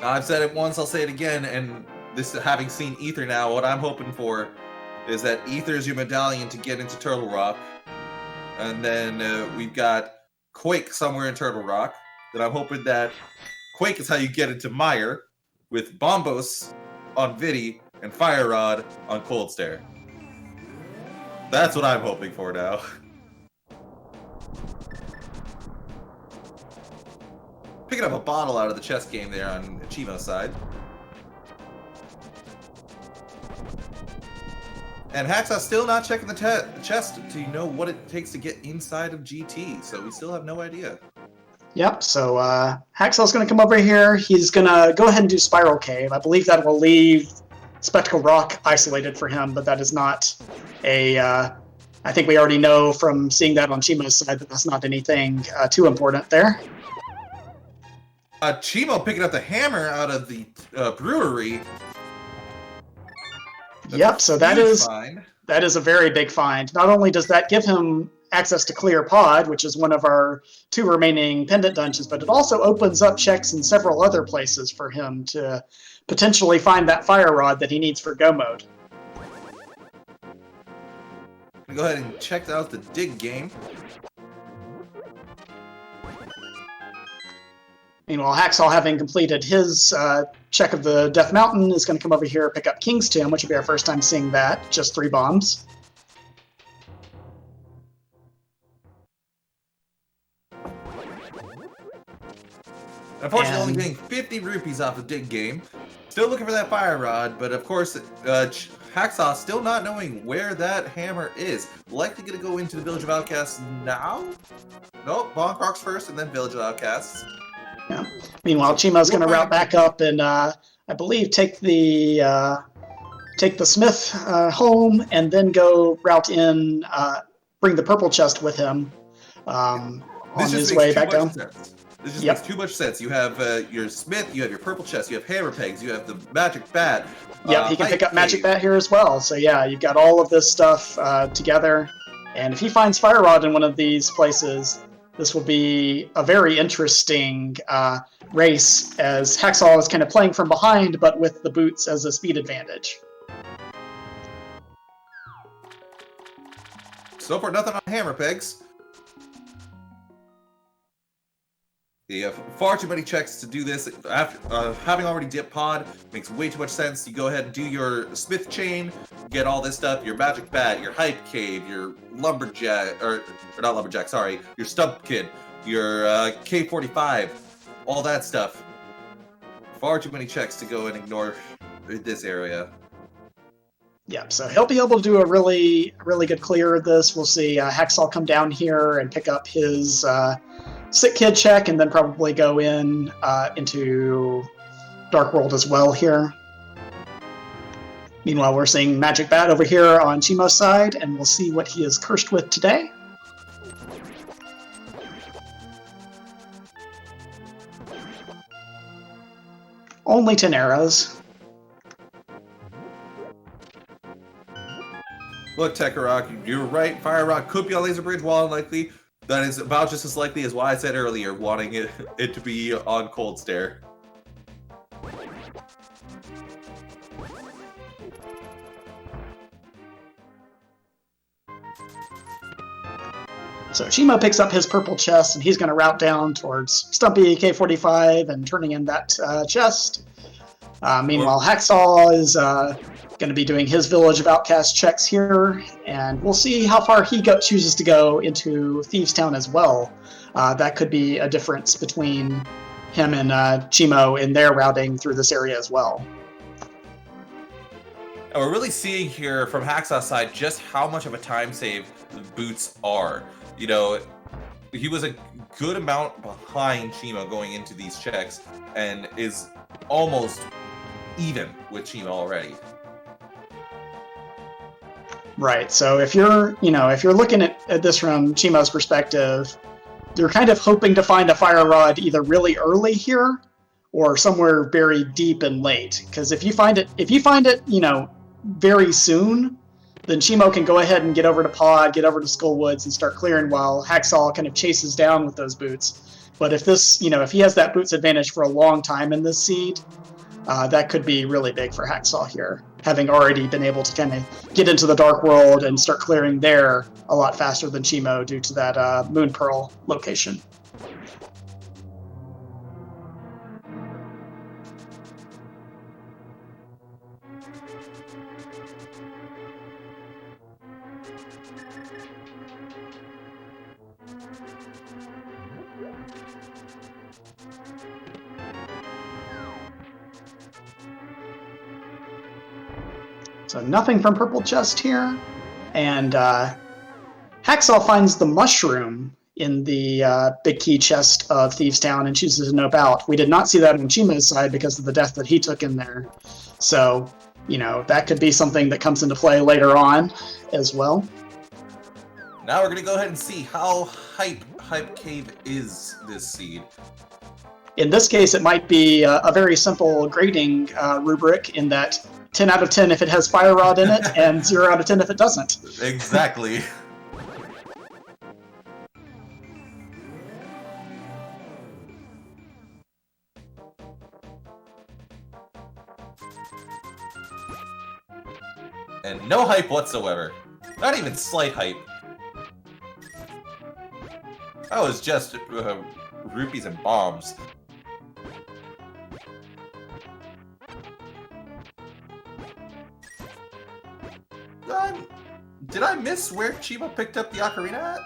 I've said it once, I'll say it again, and this, having seen Ether now, what I'm hoping for is that Ether is your medallion to get into Turtle Rock, and then we've got Quake somewhere in Turtle Rock. Then I'm hoping that Quake is how you get into Mire, with Bombos on Vidi and Fire Rod on Cold Stare. That's what I'm hoping for now. Picking up a bottle out of the chess game there on Che4mo's side. And Hacksaw's still not checking the chest to know what it takes to get inside of GT, so we still have no idea. Yep, so Hacksaw's going to come over here. He's going to go ahead and do Spiral Cave. I believe that will leave Spectacle Rock isolated for him, but that is not a... I think we already know from seeing that on Che4mo's side that that's not anything too important there. Che4mo picking up the hammer out of the brewery. Yep, so that is a very big find. Not only does that give him access to Clear Pod, which is one of our 2 remaining pendant dungeons, but it also opens up checks in several other places for him to potentially find that fire rod that he needs for Go mode. Go ahead and check out the dig game. Meanwhile, Hacksaw, having completed his check of the Death Mountain, is going to come over here, pick up King's Tomb, which will be our first time seeing that. Just 3 bombs. Unfortunately, only getting 50 rupees off the dig game. Still looking for that fire rod, but of course, Hacksaw still not knowing where that hammer is. Likely gonna go into the Village of Outcasts now? Nope, Bonk Rocks first and then Village of Outcasts. Yeah. Meanwhile, Che4mo's going to route back up and I believe take the Smith home and then go route in, bring the purple chest with him on his way back down. This just makes too much sense. You have your Smith, you have your purple chest, you have hammer pegs, you have the magic bat. Yep, he can pick up magic bat here as well. So yeah, you've got all of this stuff together. And if he finds fire rod in one of these places, this will be a very interesting race, as Hacksaw is kind of playing from behind, but with the boots as a speed advantage. So far, nothing on hammer pegs. You have far too many checks to do this. After having already dipped pod makes way too much sense. You go ahead and do your Smith chain, get all this stuff, your magic bat, your hype cave, your lumberjack, or not lumberjack, sorry, your stump kid, your K45, all that stuff. Far too many checks to go and ignore this area. Yeah, so he'll be able to do a really good clear of this. We'll see Hacksaw come down here and pick up his Sick Kid check, and then probably go into Dark World as well here. Meanwhile, we're seeing Magic Bat over here on Che4mo's side, and we'll see what he is cursed with today. Only 10 arrows. Look, Tekarok, you're right. Fire Rod could be on Laser Bridge, while unlikely. That is about just as likely as what I said earlier, wanting it to be on Cold Stare. So Che4mo picks up his purple chest, and he's going to route down towards Stumpy K45 and turning in that chest. Meanwhile, Hacksaw is going to be doing his Village of Outcasts checks here, and we'll see how far he chooses to go into Thieves Town as well. That could be a difference between him and Che4mo in their routing through this area as well. And we're really seeing here from Hacksaw's side just how much of a time save the boots are. You know, he was a good amount behind Che4mo going into these checks, and is almost even with Che4mo already. Right. So if you're looking at this from Che4mo's perspective, you're kind of hoping to find a fire rod either really early here or somewhere very deep and late. Because if you find it, very soon, then Che4mo can go ahead and get over to Pod, get over to Skullwoods, and start clearing while Hacksaw kind of chases down with those boots. But if if he has that boots advantage for a long time in this seed, that could be really big for Hacksaw here, having already been able to kind of get into the Dark World and start clearing there a lot faster than Che4mo due to that Moon Pearl location. So nothing from Purple Chest here, and Hacksaw finds the mushroom in the big key chest of Thieves Town and chooses to nope out. We did not see that on Che4mo's side because of the death that he took in there. So, that could be something that comes into play later on as well. Now we're going to go ahead and see how hype Cave is this seed. In this case, it might be a very simple grading rubric in that 10 out of 10 if it has Fire Rod in it, and 0 out of 10 if it doesn't. Exactly. And no hype whatsoever. Not even slight hype. That was just rupees and bombs. Did I miss where Che4mo picked up the ocarina at?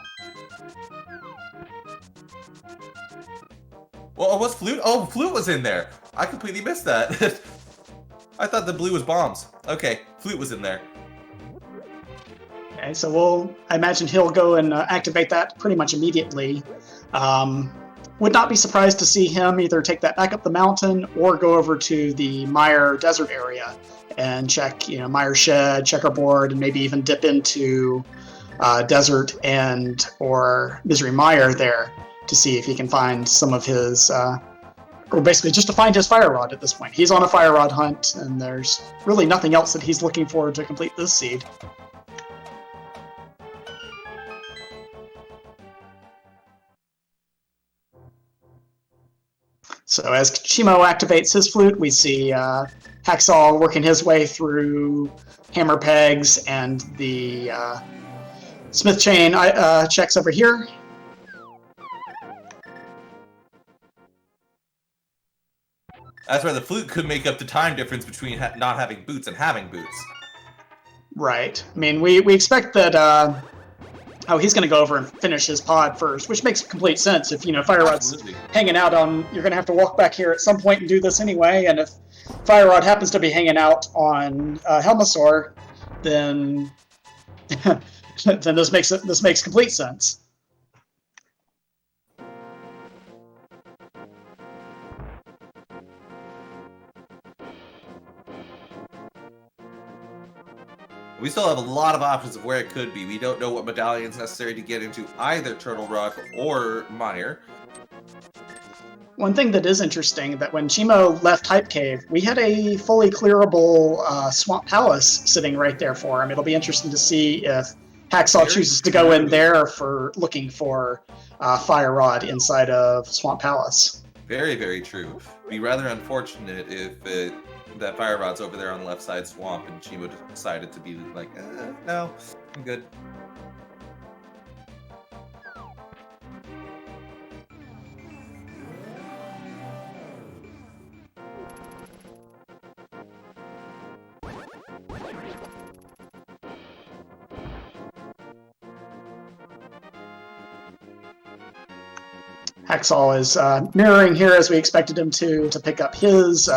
Well, was Flute? Oh, Flute was in there. I completely missed that. I thought the blue was bombs. Okay, flute was in there. Okay, so I imagine he'll go and activate that pretty much immediately. Would not be surprised to see him either take that back up the mountain or go over to the Mire desert area and check, Mire Shed, checkerboard, and maybe even dip into Desert and or Misery Mire there to see if he can find some of his, or basically just to find his fire rod at this point. He's on a fire rod hunt, and there's really nothing else that he's looking for to complete this seed. So as Che4mo activates his flute, we see Hacksaw working his way through hammer pegs and the smith chain checks over here. That's why the flute could make up the time difference between not having boots and having boots. Right. I mean, we expect that... he's going to go over and finish his pod first, which makes complete sense. If, Fire Rod's hanging out on... You're going to have to walk back here at some point and do this anyway, and if Fire Rod happens to be hanging out on Helmasaur, then... then this makes complete sense. We still have a lot of options of where it could be. We don't know what medallion is necessary to get into either Turtle Rock or Mire. One thing that is interesting, that when Che4mo left Hype Cave, we had a fully clearable Swamp Palace sitting right there for him. It'll be interesting to see if Hacksaw chooses to go in there for looking for Fire Rod inside of Swamp Palace. Very, very true. It'd be rather unfortunate if that Fire Rod's over there on the left side swamp and Che4mo decided to be like, no, I'm good. Hacksaw is mirroring here as we expected him to pick up his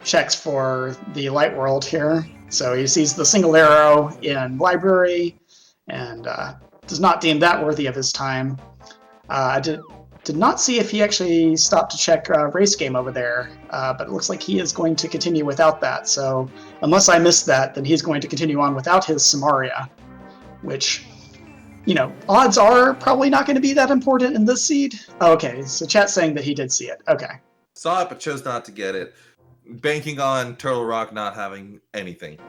checks for the Light World here. So he sees the single arrow in Library and does not deem that worthy of his time. I did not see if he actually stopped to check Race Game over there, but it looks like he is going to continue without that. So unless I missed that, then he's going to continue on without his Samaria, which... odds are probably not going to be that important in this seed. Oh, okay, so chat's saying that he did see it. Okay. Saw it, but chose not to get it. Banking on Turtle Rock not having anything.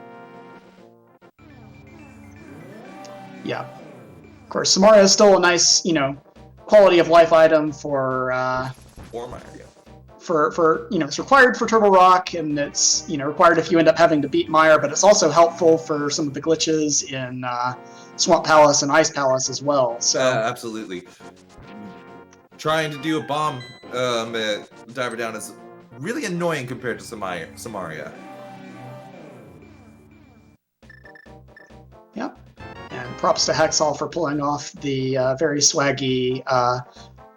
Yeah. Of course, Samaria is still a nice, quality of life item for... Or Mire, yeah. For it's required for Turtle Rock, and it's, required if you end up having to beat Mire, but it's also helpful for some of the glitches in... Swamp Palace and Ice Palace as well. So absolutely. Trying to do a bomb diver down is really annoying compared to Samaria. Yep. And props to Hacksaw for pulling off the very swaggy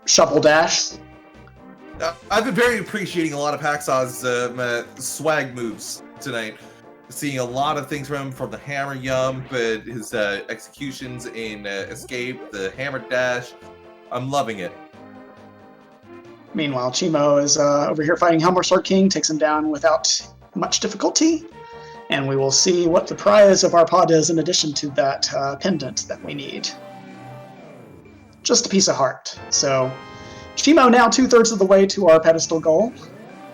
Shovel Dash. I've been very appreciating a lot of Hacksaw's swag moves tonight. Seeing a lot of things from him, from the Hammer Yump, his executions in Escape, the Hammer Dash. I'm loving it. Meanwhile, Che4mo is over here fighting Helmasaur King, takes him down without much difficulty. And we will see what the prize of our pod is in addition to that pendant that we need. Just a piece of heart. So, Che4mo now 2/3 of the way to our pedestal goal,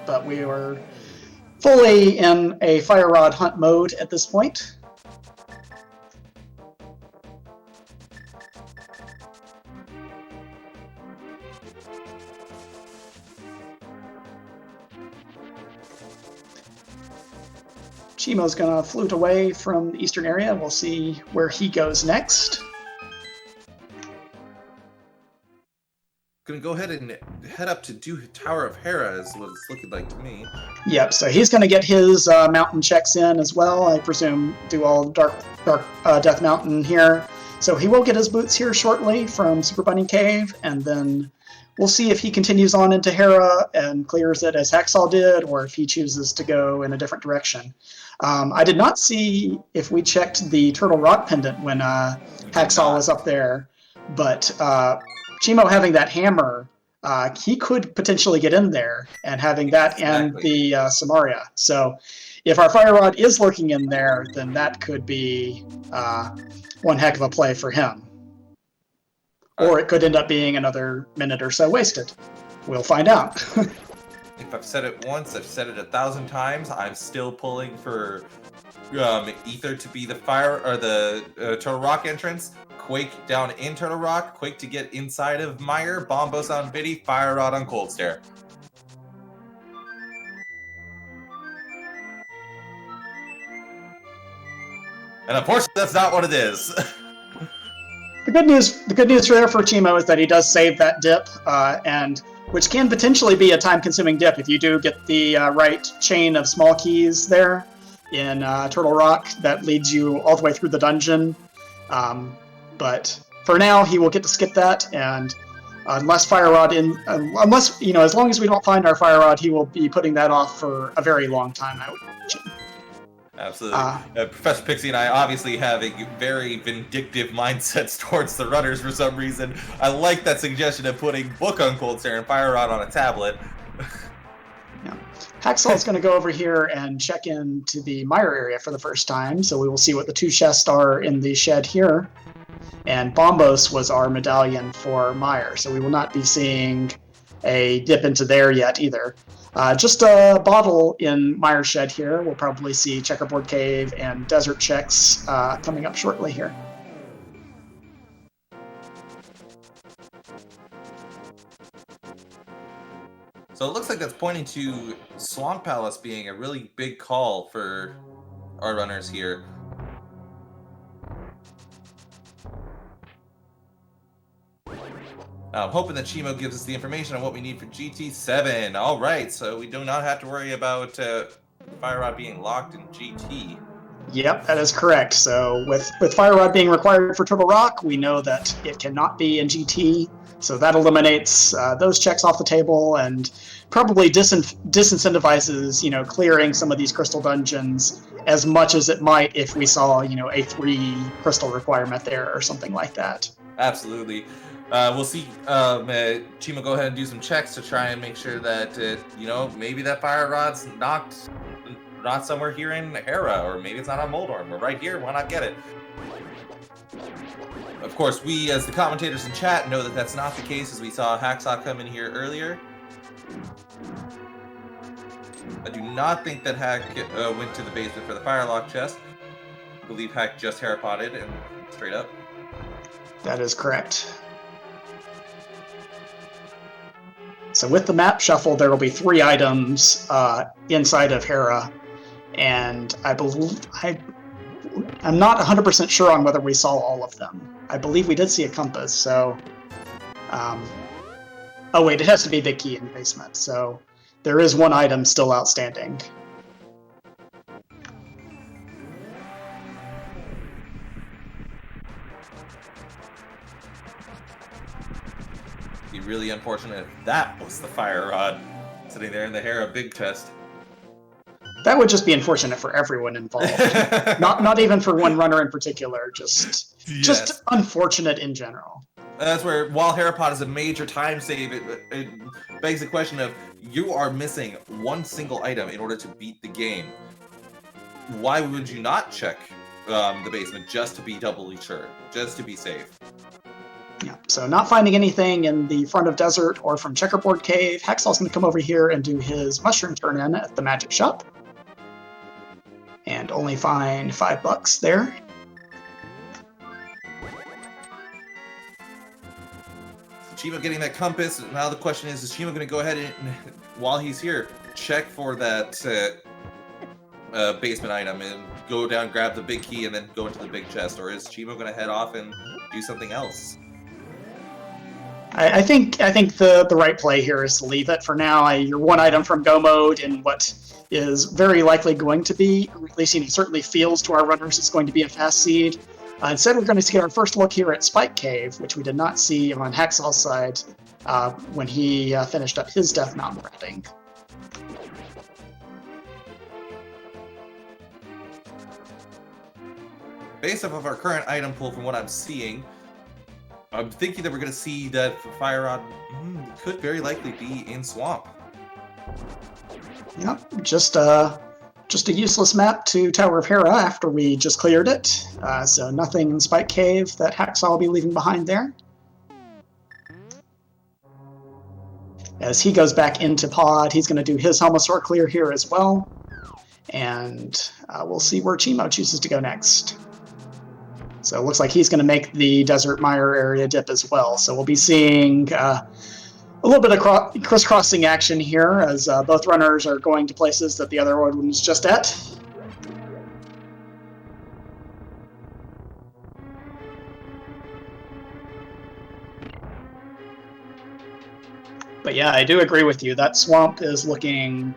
but we were fully in a Fire Rod hunt mode at this point. Che4mo's gonna flute away from the eastern area. We'll see where he goes next. Gonna go ahead and head up to do Tower of Hera is what it's looking like to me. Yep, so he's gonna get his mountain checks in as well. I presume do all Dark Death Mountain here. So he will get his boots here shortly from Super Bunny Cave, and then we'll see if he continues on into Hera and clears it as Hacksaw did, or if he chooses to go in a different direction. I did not see if we checked the Turtle Rock pendant when Hacksaw was up there, but Che4mo having that hammer, he could potentially get in there, and having that and the Samaria. So if our Fire Rod is lurking in there, then that could be one heck of a play for him. Or it could end up being another minute or so wasted. We'll find out. If I've said it once, I've said it 1,000 times. I'm still pulling for Ether to be the fire or the Turtle Rock entrance. Quake down in Turtle Rock. Quake to get inside of Meyer. Bombos on Biddy. Fire Rod on Cold Stare. And unfortunately, that's not what it is. The good news there for Che4mo is that he does save that dip, and which can potentially be a time-consuming dip if you do get the right chain of small keys there in Turtle Rock that leads you all the way through the dungeon. But for now, he will get to skip that, and unless Fire Rod as long as we don't find our Fire Rod, he will be putting that off for a very long time, I would imagine. Absolutely. Professor Pixie and I obviously have a very vindictive mindsets towards the runners for some reason. I like that suggestion of putting Book on Cold Stare and Fire Rod on a tablet. Yeah. Hacksaw is going to go over here and check into the Meyer area for the first time, so we will see what the two chests are in the shed here. And Bombos was our medallion for Meyer, so we will not be seeing a dip into there yet either. Just a bottle in Meyer's shed here. We'll probably see Checkerboard Cave and Desert checks coming up shortly here. So it looks like that's pointing to Swamp Palace being a really big call for our runners here. I'm hoping that Che4mo gives us the information on what we need for GT7. All right, so we do not have to worry about Fire Rod being locked in GT. Yep, that is correct. So with Fire Rod being required for Turtle Rock, we know that it cannot be in GT. So that eliminates those checks off the table and probably disincentivizes, clearing some of these crystal dungeons as much as it might if we saw, a 3 crystal requirement there or something like that. Absolutely. We'll see Che4mo go ahead and do some checks to try and make sure that, maybe that Fire Rod's not somewhere here in Hera, or maybe it's not on Moldorm. We're right here, why not get it? Of course, we, as the commentators in chat, know that that's not the case, as we saw Hacksaw come in here earlier. I do not think that Hack went to the basement for the Firelock chest. I believe Hack just Herapotted and straight up. That is correct. So with the map shuffle, there will be 3 items inside of Hera, and I'm not 100% sure on whether we saw all of them. I believe we did see a compass, so... oh wait, it has to be Big Key in the basement, so there is 1 item still outstanding. Be really unfortunate if that was the Fire Rod sitting there in the Hera big chest. That would just be unfortunate for everyone involved. not even for one runner in particular, just unfortunate in general. That's where, while Herapod is a major time save, it begs the question of, you are missing 1 single item in order to beat the game. Why would you not check the basement just to be doubly sure, just to be safe? Yeah, so not finding anything in the front of Desert or from Checkerboard Cave, Hacksaw's going to come over here and do his mushroom turn-in at the magic shop. And only find $5 there. Che4mo getting that compass. Now the question is Che4mo going to go ahead and, while he's here, check for that basement item and go down, grab the big key, and then go into the big chest? Or is Che4mo going to head off and do something else? I think the right play here is to leave it for now. You're 1 item from go mode in what is very likely going to be, or at least it certainly feels to our runners it's going to be a fast seed. Instead, we're going to get our first look here at Spike Cave, which we did not see on Hacksaw's side. when he finished up his Death Mountain routing. Based off of our current item pool, from what I'm seeing, I'm thinking that we're going to see that Fire Rod could very likely be in Swamp. Yep, just a useless map to Tower of Hera after we just cleared it. So nothing in Spike Cave that Hacksaw will be leaving behind there. As he goes back into pod, he's going to do his Helmosaur clear here as well. And we'll see where Che4mo chooses to go next. So it looks like he's going to make the Desert Mire area dip as well. So we'll be seeing a little bit of crisscrossing action here as both runners are going to places that the other one was just at. But yeah, I do agree with you. That swamp is looking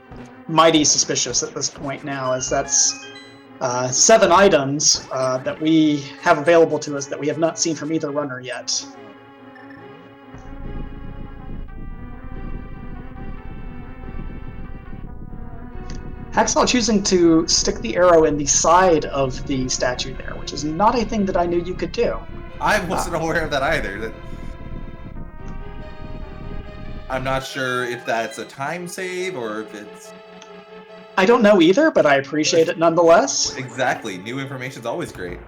mighty suspicious at this point now, as that's 7 items that we have available to us that we have not seen from either runner yet. Hacksaw choosing to stick the arrow in the side of the statue there, which is not a thing that I knew you could do. I wasn't aware of that either. I'm not sure if that's a time save or if it's... I don't know either, but I appreciate it nonetheless. Exactly. New information is always great.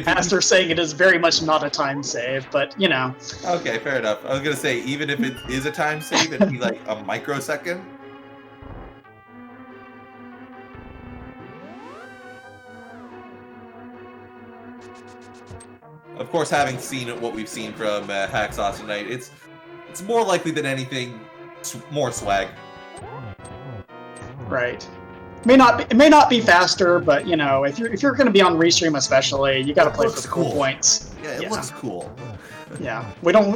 Pastor saying it is very much not a time save, but you know. Okay, fair enough. I was gonna say, even if it is a time save, it'd be like a microsecond. Of course, having seen what we've seen from Hacksaw tonight, it's more likely than anything more swag. Right. It may not be faster, but you know, if you're going to be on restream especially, you got to play for the cool points. Yeah, it looks cool. Yeah,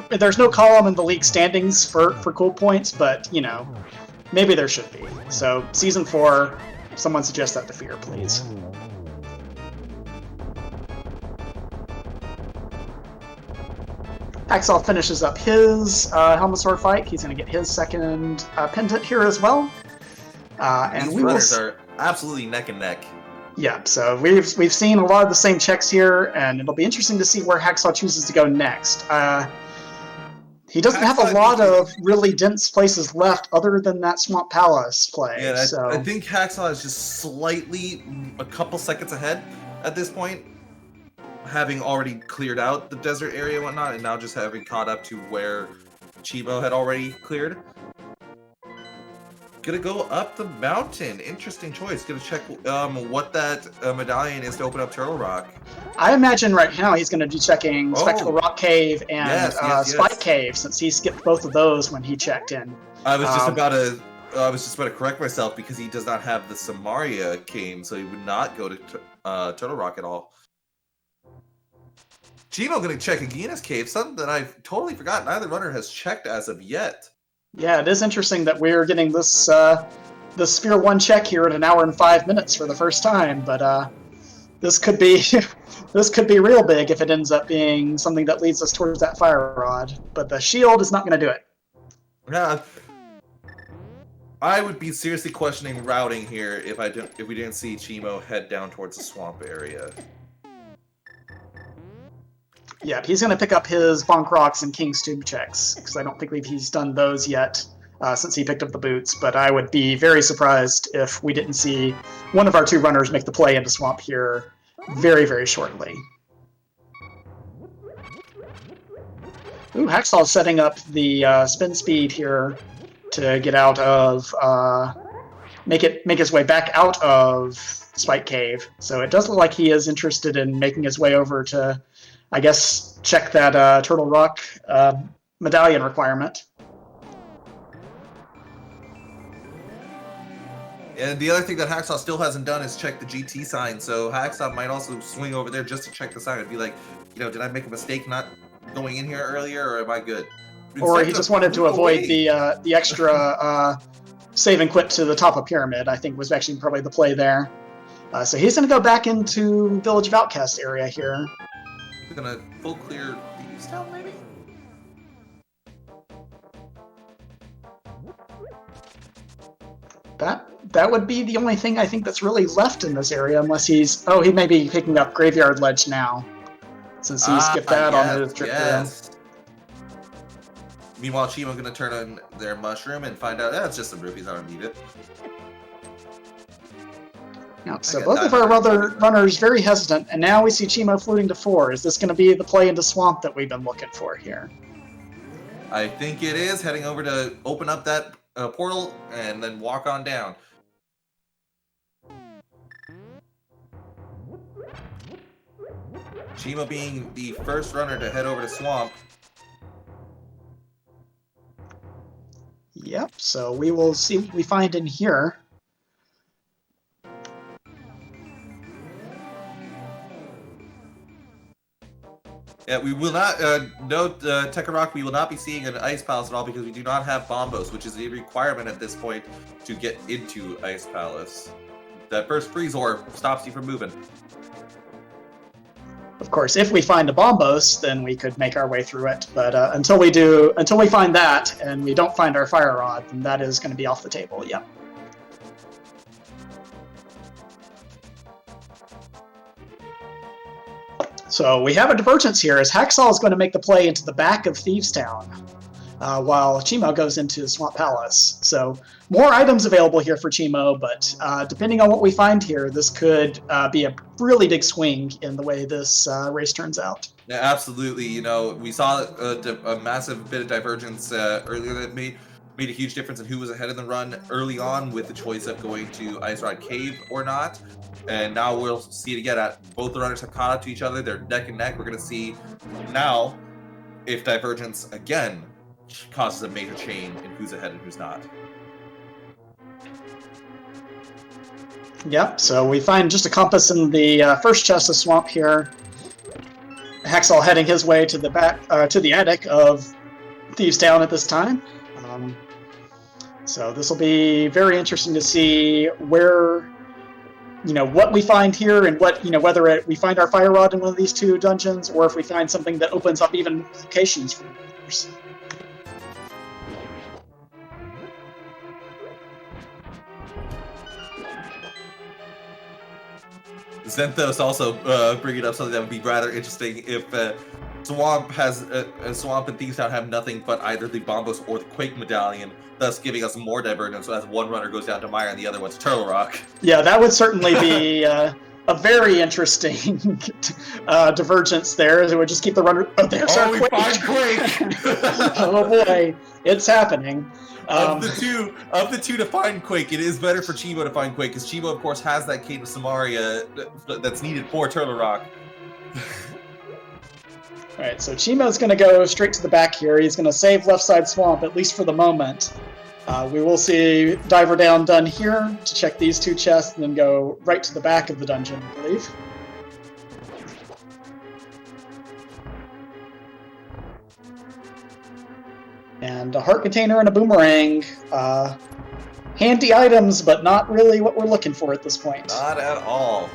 there's no column in the league standings for cool points, but you know, maybe there should be. So season 4, someone suggest that to Fear, please. Hacksaw finishes up his Helmosaur fight. He's going to get his second pendant here as well. And these runners are absolutely neck and neck. Yeah, so we've seen a lot of the same checks here, and it'll be interesting to see where Hacksaw chooses to go next. He doesn't have a lot of really dense places left other than that Swamp Palace play. Yeah, so I think Hacksaw is just slightly a couple seconds ahead at this point, having already cleared out the desert area and whatnot, and now just having caught up to where Che4mo had already cleared. Gonna go up the mountain. Interesting choice. Gonna check what that medallion is to open up Turtle Rock. I imagine right now he's gonna be checking Spectral Rock Cave and Spike Cave, since he skipped both of those when he checked in. I was just about to correct myself because he does not have the Samaria Cave, so he would not go to Turtle Rock at all. Che4mo gonna check Agina's Cave, something that I've totally forgotten. Neither runner has checked as of yet. Yeah, it is interesting that we're getting this Sphere 1 check here at 1 hour and 5 minutes for the first time, but this could be this could be real big if it ends up being something that leads us towards that Fire Rod. But the shield is not going to do it. Yeah, I would be seriously questioning routing here if we didn't see Che4mo head down towards the swamp area. Yeah, he's going to pick up his Bonk Rocks and King's Tube checks, because I don't think he's done those yet since he picked up the boots, but I would be very surprised if we didn't see one of our 2 runners make the play into Swamp here very, very shortly. Ooh, Hacksaw's setting up the spin speed here to get out of, make his way back out of Spike Cave. So it does look like he is interested in making his way over to, I guess, check that Turtle Rock medallion requirement. And the other thing that Hacksaw still hasn't done is check the GT sign, so Hacksaw might also swing over there just to check the sign and be like, you know, did I make a mistake not going in here earlier, or am I good? Or he just wanted to avoid the extra save and quit to the top of Pyramid, I think was actually probably the play there. So he's going to go back into Village of Outcast area here. We're gonna full clear Thieves Town, maybe? That would be the only thing I think that's really left in this area, unless he's... Oh, he may be picking up Graveyard Ledge now, since he skipped that on his trip through. Meanwhile, Che4mo gonna turn on their mushroom and find out it's just some rupees. I don't need it. Yep, so both of our other runners very hesitant, and now we see Che4mo floating to 4. Is this going to be the play into Swamp that we've been looking for here? I think it is, heading over to open up that portal and then walk on down. Che4mo being the first runner to head over to Swamp. Yep, so we will see what we find in here. Yeah, we will not, note, Che4mo, we will not be seeing an Ice Palace at all because we do not have Bombos, which is a requirement at this point to get into Ice Palace. That first freeze orb stops you from moving. Of course, if we find a Bombos, then we could make our way through it, but until we find that, and we don't find our Fire Rod, then that is going to be off the table, yep. So we have a divergence here, as Hacksaww is going to make the play into the back of Thieves Town, while Che4mo goes into Swamp Palace. So more items available here for Che4mo, but depending on what we find here, this could be a really big swing in the way this race turns out. Yeah, absolutely. You know, we saw a massive bit of divergence earlier that made a huge difference in who was ahead of the run early on with the choice of going to Ice Rod Cave or not. And now we'll see it again. Both the runners have caught up to each other. They're neck and neck. We're going to see now if divergence again causes a major change in who's ahead and who's not. Yep, so we find just a compass in the first chest of Swamp here. Hacksaww heading his way to the back, to the attic of Thieves Town at this time. So this will be very interesting to see where, what we find here and what, whether we find our Fire Rod in one of these two dungeons or if we find something that opens up even locations for others. Zenthos also bringing up something that would be rather interesting if Swamp and Thieves Town have nothing but either the Bombos or the Quake Medallion, thus giving us more divergence as one runner goes down to Mire and the other one's Turtle Rock. Yeah, that would certainly be a very interesting divergence there. It would just keep the runner. Oh, there's our Quake! Find Quake! Oh boy, it's happening. Of the two to find Quake, it is better for Che4mo to find Quake, because Che4mo, of course, has that Cape of Samaria that's needed for Turtle Rock. Alright, so Che4mo's going to go straight to the back here. He's going to save left side Swamp, at least for the moment. We will see Diver Down done here to check these two chests, and then go right to the back of the dungeon, I believe. And a heart container and a boomerang. Handy items, but not really what we're looking for at this point. Not at all.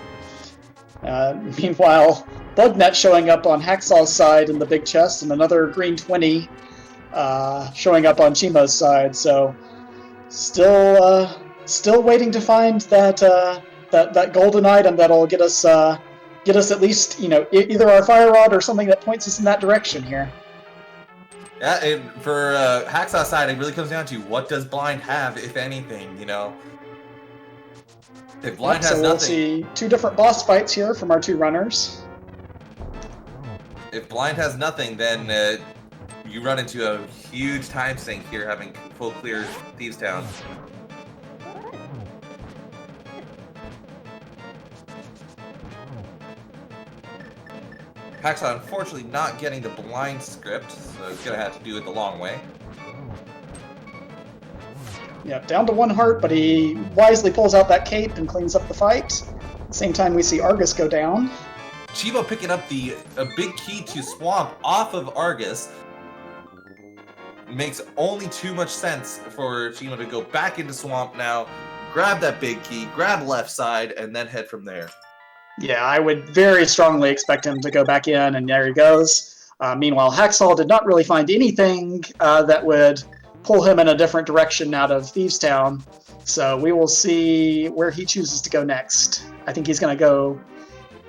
Meanwhile, Bugnet showing up on Hacksaw's side in the big chest, and another green 20 showing up on Che4mo's side. So, still waiting to find that golden item that'll get us at least either our Fire Rod or something that points us in that direction here. Yeah, for Hacksaw's side, it really comes down to what does Blind have, if anything, If Blind has nothing... So we'll see two different boss fights here from our two runners. If Blind has nothing, then you run into a huge time sink here, having full clear Thieves Town. Hacksaw unfortunately not getting the Blind script, so he's going to have to do it the long way. Yep, down to one heart, but he wisely pulls out that cape and cleans up the fight. At the same time, we see Argus go down. Che4mo picking up a big key to Swamp off of Argus. Makes only too much sense for Che4mo to go back into Swamp now, grab that big key, grab left side, and then head from there. Yeah, I would very strongly expect him to go back in, and there he goes. Meanwhile, Hacksaw did not really find anything that would pull him in a different direction out of Thievestown. So we will see where he chooses to go next. I think he's going to go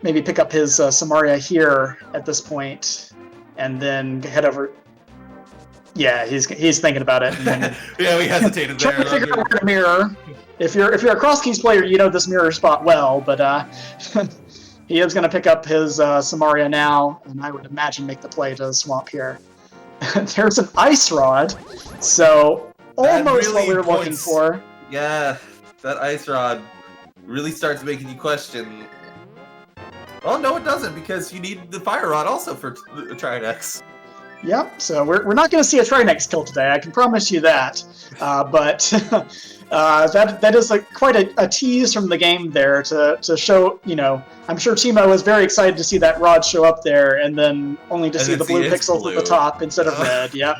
maybe pick up his Samaria here at this point, and then head over. Yeah, he's thinking about it. Yeah, we hesitated there. Trying to figure out where to mirror. If you're a cross keys player, you know this mirror spot well, but he is going to pick up his Samaria now, and I would imagine make the play to swamp here. There's an ice rod, so almost really what we were looking for. Yeah, that ice rod really starts making you question. Oh no, it doesn't, because you need the fire rod also for Trinex. Yep, so we're not going to see a Trinex kill today, I can promise you that. But that is quite a tease from the game there to show, I'm sure Che4mo was very excited to see that rod show up there, and then only to see the blue pixels at the top instead of red, yep.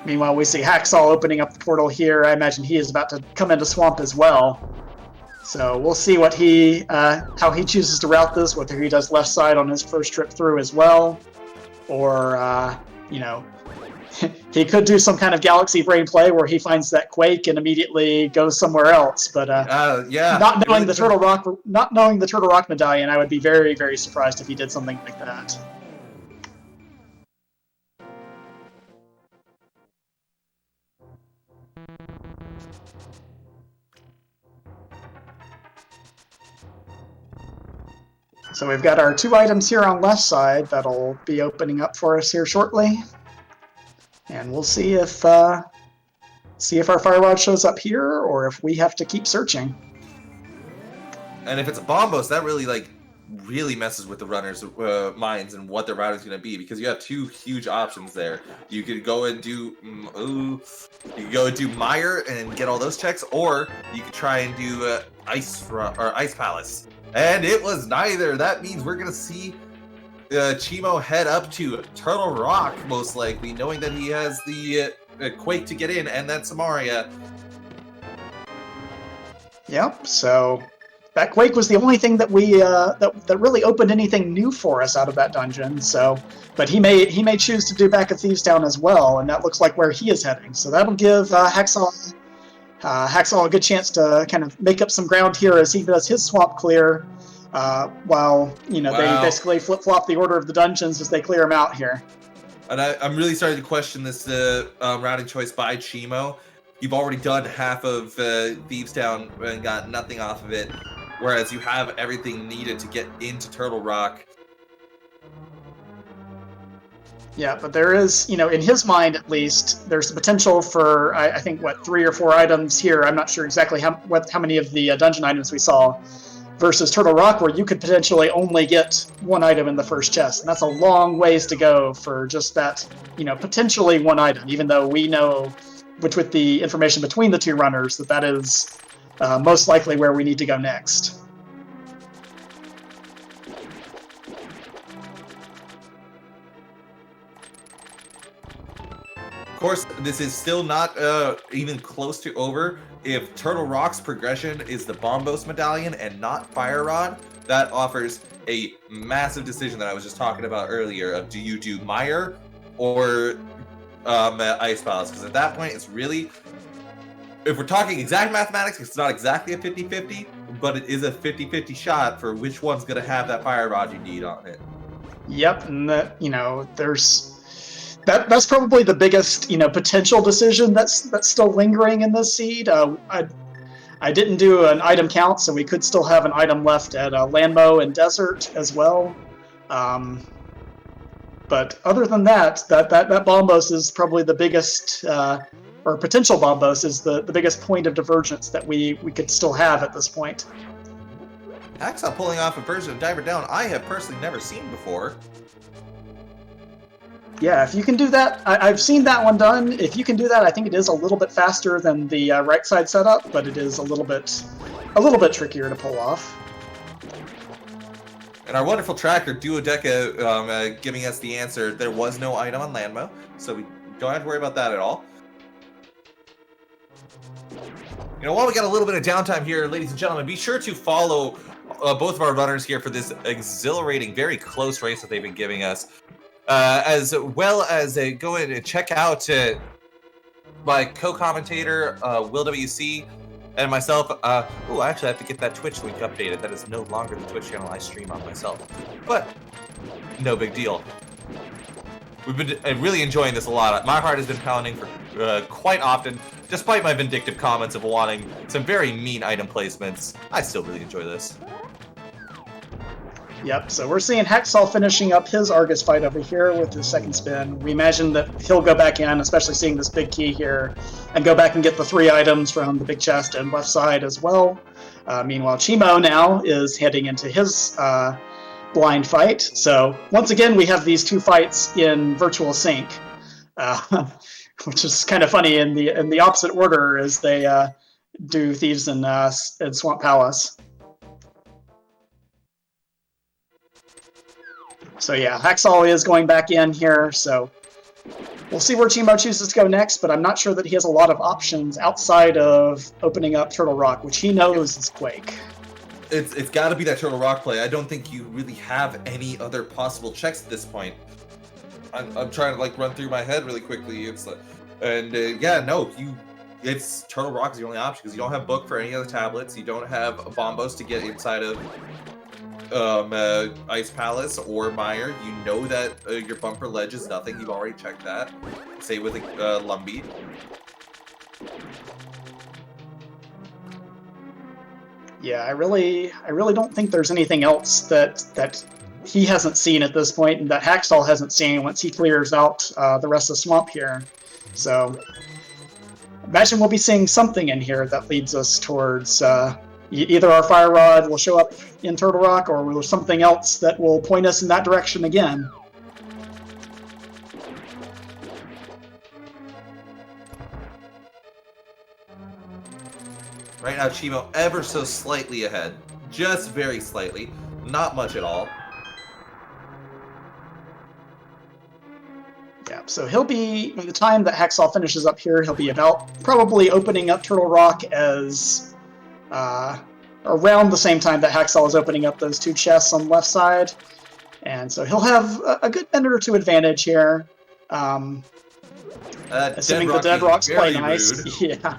Meanwhile, we see Hacksaw opening up the portal here. I imagine he is about to come into Swamp as well. So we'll see what how he chooses to route this, whether he does left side on his first trip through as well, or, he could do some kind of Galaxy Brain play where he finds that Quake and immediately goes somewhere else. But yeah, not knowing the Turtle Rock medallion, I would be very, very surprised if he did something like that. So we've got our 2 items here on left side that'll be opening up for us here shortly. And we'll see if our fire rod shows up here or if we have to keep searching. And if it's a bombos, that really messes with the runners' minds and what their routing is going to be, because you have 2 huge options there. You could go and do Mire and get all those checks, or you could try and do Ice Palace. And it was neither. That means we're going to see Che4mo head up to Turtle Rock, most likely, knowing that he has the Quake to get in and that Samaria. Yep, so that Quake was the only thing that we that really opened anything new for us out of that dungeon. So, but he may choose to do back at Thievestown as well, and that looks like where he is heading. So that'll give Hacksaw a good chance to kind of make up some ground here as he does his swamp clear, while they basically flip-flop the order of the dungeons as they clear them out here. And I'm really starting to question this routing choice by Che4mo. You've already done half of Thievestown and got nothing off of it, whereas you have everything needed to get into Turtle Rock. Yeah, but there is, in his mind at least, there's the potential for, I think, 3 or 4 items here. I'm not sure exactly how many of the dungeon items we saw, versus Turtle Rock, where you could potentially only get 1 item in the first chest. And that's a long ways to go for just that, potentially 1 item, even though we know, with the information between the 2 runners, that is most likely where we need to go next. Of course, this is still not even close to over. If Turtle Rock's progression is the Bombos medallion and not Fire Rod, that offers a massive decision that I was just talking about earlier of, do you do Mire or Ice Palace? Because at that point, it's really, if we're talking exact mathematics, it's not exactly a 50-50, but it is a 50-50 shot for which one's going to have that Fire Rod you need on it. Yep, and that's probably the biggest, potential decision that's still lingering in this seed. I didn't do an item count, so we could still have an item left at Landmo and Desert as well. But other than that Bombos is probably the biggest, or potential Bombos is the biggest point of divergence that we could still have at this point. Hacksaw pulling off a version of Diver Down I have personally never seen before. Yeah, if you can do that, I've seen that one done. If you can do that, I think it is a little bit faster than the right side setup, but it is a little bit trickier to pull off. And our wonderful tracker, Duodeca, giving us the answer, there was no item on Landmo, so we don't have to worry about that at all. while we got a little bit of downtime here, ladies and gentlemen, be sure to follow both of our runners here for this exhilarating, very close race that they've been giving us, as well as go in and check out my co-commentator, Will WC, and myself. I actually have to get that Twitch link updated. That is no longer the Twitch channel I stream on myself, but no big deal. We've been really enjoying this a lot. My heart has been pounding for quite often, despite my vindictive comments of wanting some very mean item placements. I still really enjoy this. Yep, so we're seeing Hacksaw finishing up his Argus fight over here with his second spin. We imagine that he'll go back in, especially seeing this big key here, and go back and get the 3 items from the big chest and left side as well. Meanwhile, Che4mo now is heading into his blind fight. So once again, we have these 2 fights in virtual sync, which is kind of funny in the opposite order as they do Thieves and Swamp Palace. So yeah, Hacksaw is going back in here, so we'll see where Che4mo chooses to go next, but I'm not sure that he has a lot of options outside of opening up Turtle Rock, which he knows is Quake. It's got to be that Turtle Rock play. I don't think you really have any other possible checks at this point. I'm trying to like run through my head really quickly. It's like, it's Turtle Rock is the only option because you don't have Book for any other tablets. You don't have Bombos to get inside of Ice Palace or Mire. You know that your bumper ledge is nothing. You've already checked that. Say with Lumby. Yeah, I really don't think there's anything else that he hasn't seen at this point, and that Hacksaw hasn't seen once he clears out the rest of the swamp here. So, imagine we'll be seeing something in here that leads us towards either our Fire Rod will show up in Turtle Rock, or there's something else that will point us in that direction again. Right now, Che4mo ever so slightly ahead. Just very slightly. Not much at all. Yeah, so he'll be, in the time that Hacksaw finishes up here, he'll be about probably opening up Turtle Rock as around the same time that Hacksaw is opening up those 2 chests on the left side. And so he'll have a good minute or 2 advantage here. Assuming the Dead Rocks play nice. Rude. Yeah.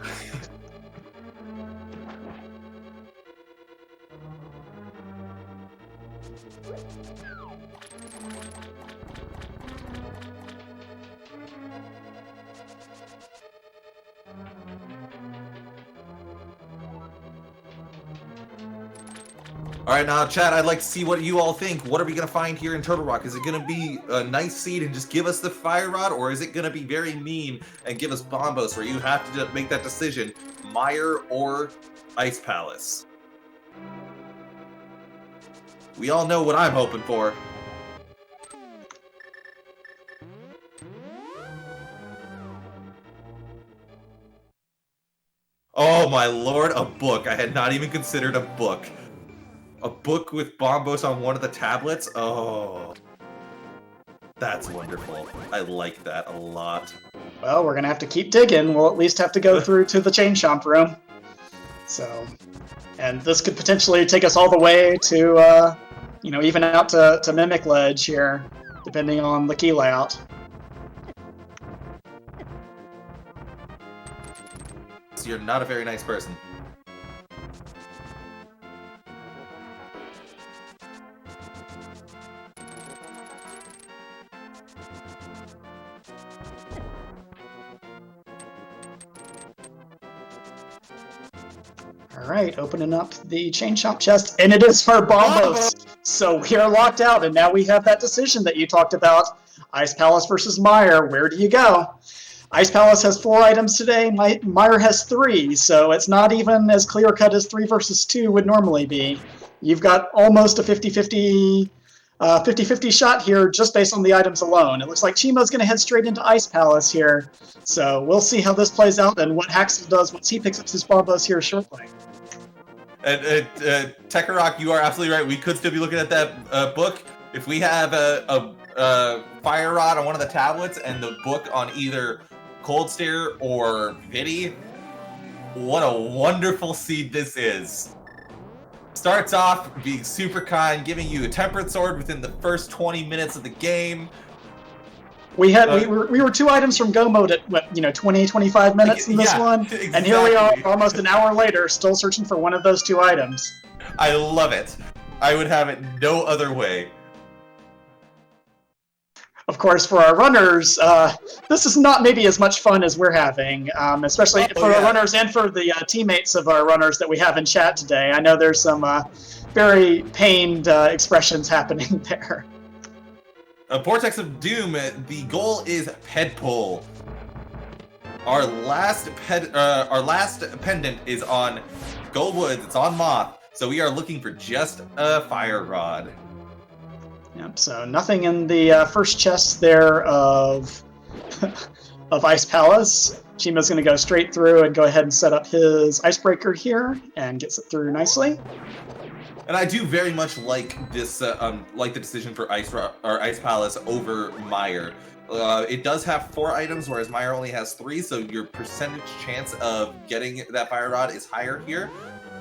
All right, now, chat, I'd like to see what you all think. What are we going to find here in Turtle Rock? Is it going to be a nice seed and just give us the Fire Rod, or is it going to be very mean and give us Bombos, where you have to make that decision, Mire or Ice Palace? We all know what I'm hoping for. Oh my lord, a book. I had not even considered a book. A book with Bombos on one of the tablets? Oh. That's wonderful. I like that a lot. Well, we're going to have to keep digging. We'll at least have to go through to the Chain Chomp room. So, and this could potentially take us all the way to, even out to Mimic Ledge here, depending on the key layout. So you're not a very nice person. Alright, opening up the Chain Chomp chest, and it is for Bombos! So we are locked out, and now we have that decision that you talked about. Ice Palace versus Mire, where do you go? Ice Palace has 4 items today, Mire has 3, so it's not even as clear-cut as 3 versus 2 would normally be. You've got almost a 50-50 shot here just based on the items alone. It looks like Che4mo's going to head straight into Ice Palace here, so we'll see how this plays out and what Hacksaw does once he picks up his Bombos here shortly. And Tekarok, you are absolutely right. We could still be looking at that book. If we have a Fire Rod on one of the tablets and the book on either Cold Stare or Pity, what a wonderful seed this is. Starts off being super kind, giving you a temperate sword within the first 20 minutes of the game. We were 2 items from go mode at what, 20, 25 minutes in this one, exactly. And here we are almost an hour later, still searching for one of those 2 items. I love it. I would have it no other way. Of course, for our runners, this is not maybe as much fun as we're having, especially for our runners and for the teammates of our runners that we have in chat today. I know there's some very pained expressions happening there. Vortex of Doom, the goal is ped pull. Our last pendant is on Goldwoods, it's on Moth, so we are looking for just a fire rod. Yep, so nothing in the first chest there of Ice Palace. Che4mo's going to go straight through and go ahead and set up his icebreaker here and gets it through nicely. And I do very much like this, like the decision for Ice Palace over Meyer. It does have 4 items, whereas Meyer only has 3, so your percentage chance of getting that fire rod is higher here.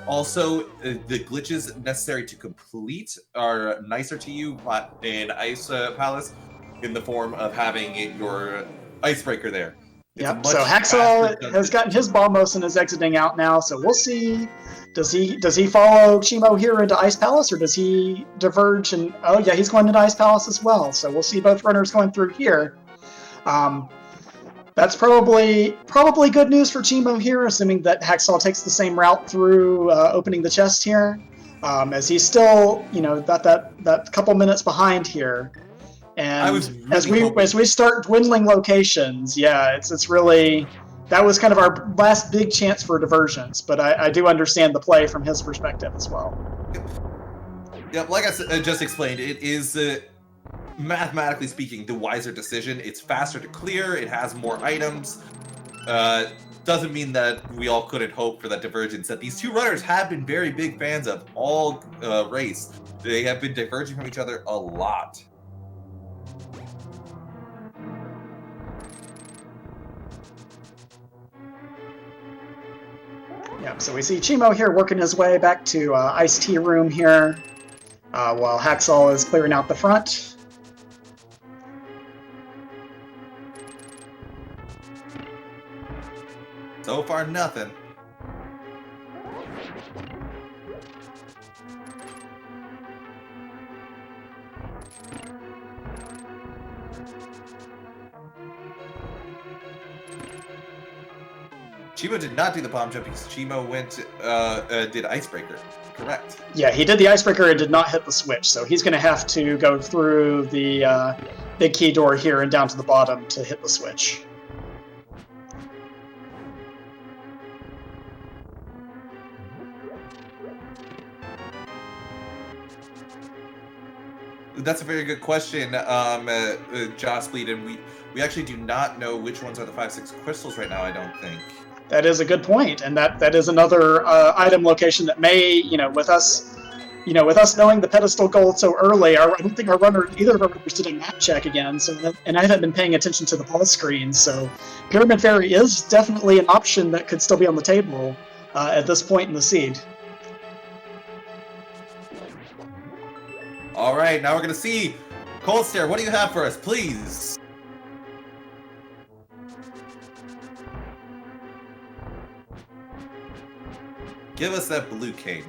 Also, the glitches necessary to complete are nicer to you in Ice Palace in the form of having your icebreaker there. Yep, so hacksaww has gotten his Balmos and is exiting out now, so we'll see. Does he follow Che4mo here into Ice Palace, or does he diverge? And oh yeah, he's going into Ice Palace as well, so we'll see both runners going through here. That's probably good news for Che4mo here, assuming that hacksaww takes the same route through opening the chest here, as he's still, that couple minutes behind here. And as we start dwindling locations, yeah, it's really, that was kind of our last big chance for diversions. But I do understand the play from his perspective as well. Yep, like I just explained, it is mathematically speaking the wiser decision. It's faster to clear. It has more items. Doesn't mean that we all couldn't hope for that divergence that these 2 runners have been very big fans of all race. They have been diverging from each other a lot. Yep, so we see Che4mo here working his way back to Iced Tea Room here, while hacksaww is clearing out the front. So far, nothing. Che4mo did not do the bomb jump because Che4mo did icebreaker. Correct. Yeah, he did the icebreaker and did not hit the switch, so he's going to have to go through the big key door here and down to the bottom to hit the switch. That's a very good question, Joss Bleed, and we actually do not know which ones are the 5/6 crystals right now, I don't think. That is a good point, and that is another item location that may, with us knowing the pedestal gold so early, I don't think either of our runners did a map check again, and I haven't been paying attention to the pause screen, so Pyramid Fairy is definitely an option that could still be on the table at this point in the seed. All right, now we're going to see. Cold Stare, what do you have for us, please? Give us that blue cane.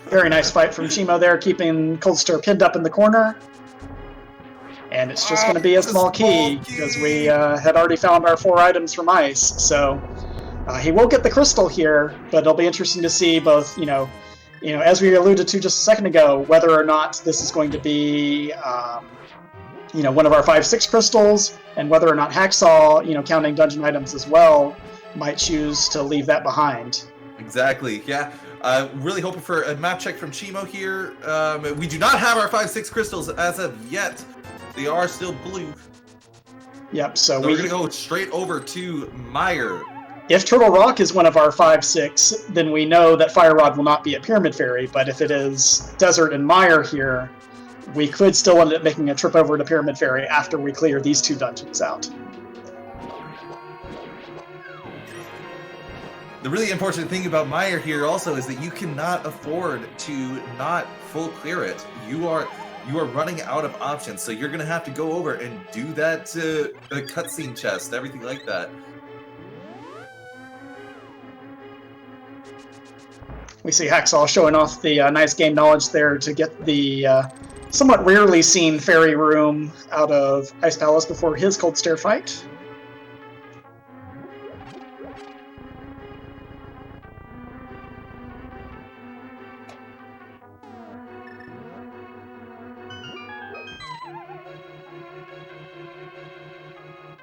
Very nice fight from Che4mo there, keeping Cold Stare pinned up in the corner. And it's just going to be a small key, because we had already found our 4 items from Ice. So he will get the crystal here, but it'll be interesting to see both, as we alluded to just a second ago, whether or not this is going to be, one of our 5/6 crystals, and whether or not hacksaww, counting dungeon items as well, might choose to leave that behind. Exactly, yeah. Really hoping for a map check from Che4mo here. We do not have our 5/6 crystals as of yet. They are still blue. Yep, so we're going to go straight over to Meyer. If Turtle Rock is one of our 5/6, then we know that Fire Rod will not be a Pyramid Fairy, but if it is Desert and Meyer here, we could still end up making a trip over to Pyramid Fairy after we clear these 2 dungeons out. The really unfortunate thing about Meyer here also is that you cannot afford to not full clear it. You are running out of options, so you're gonna have to go over and do that cutscene chest, everything like that. We see Hacksaw showing off the nice game knowledge there to get the somewhat rarely seen fairy room out of Ice Palace before his Cold Stare fight.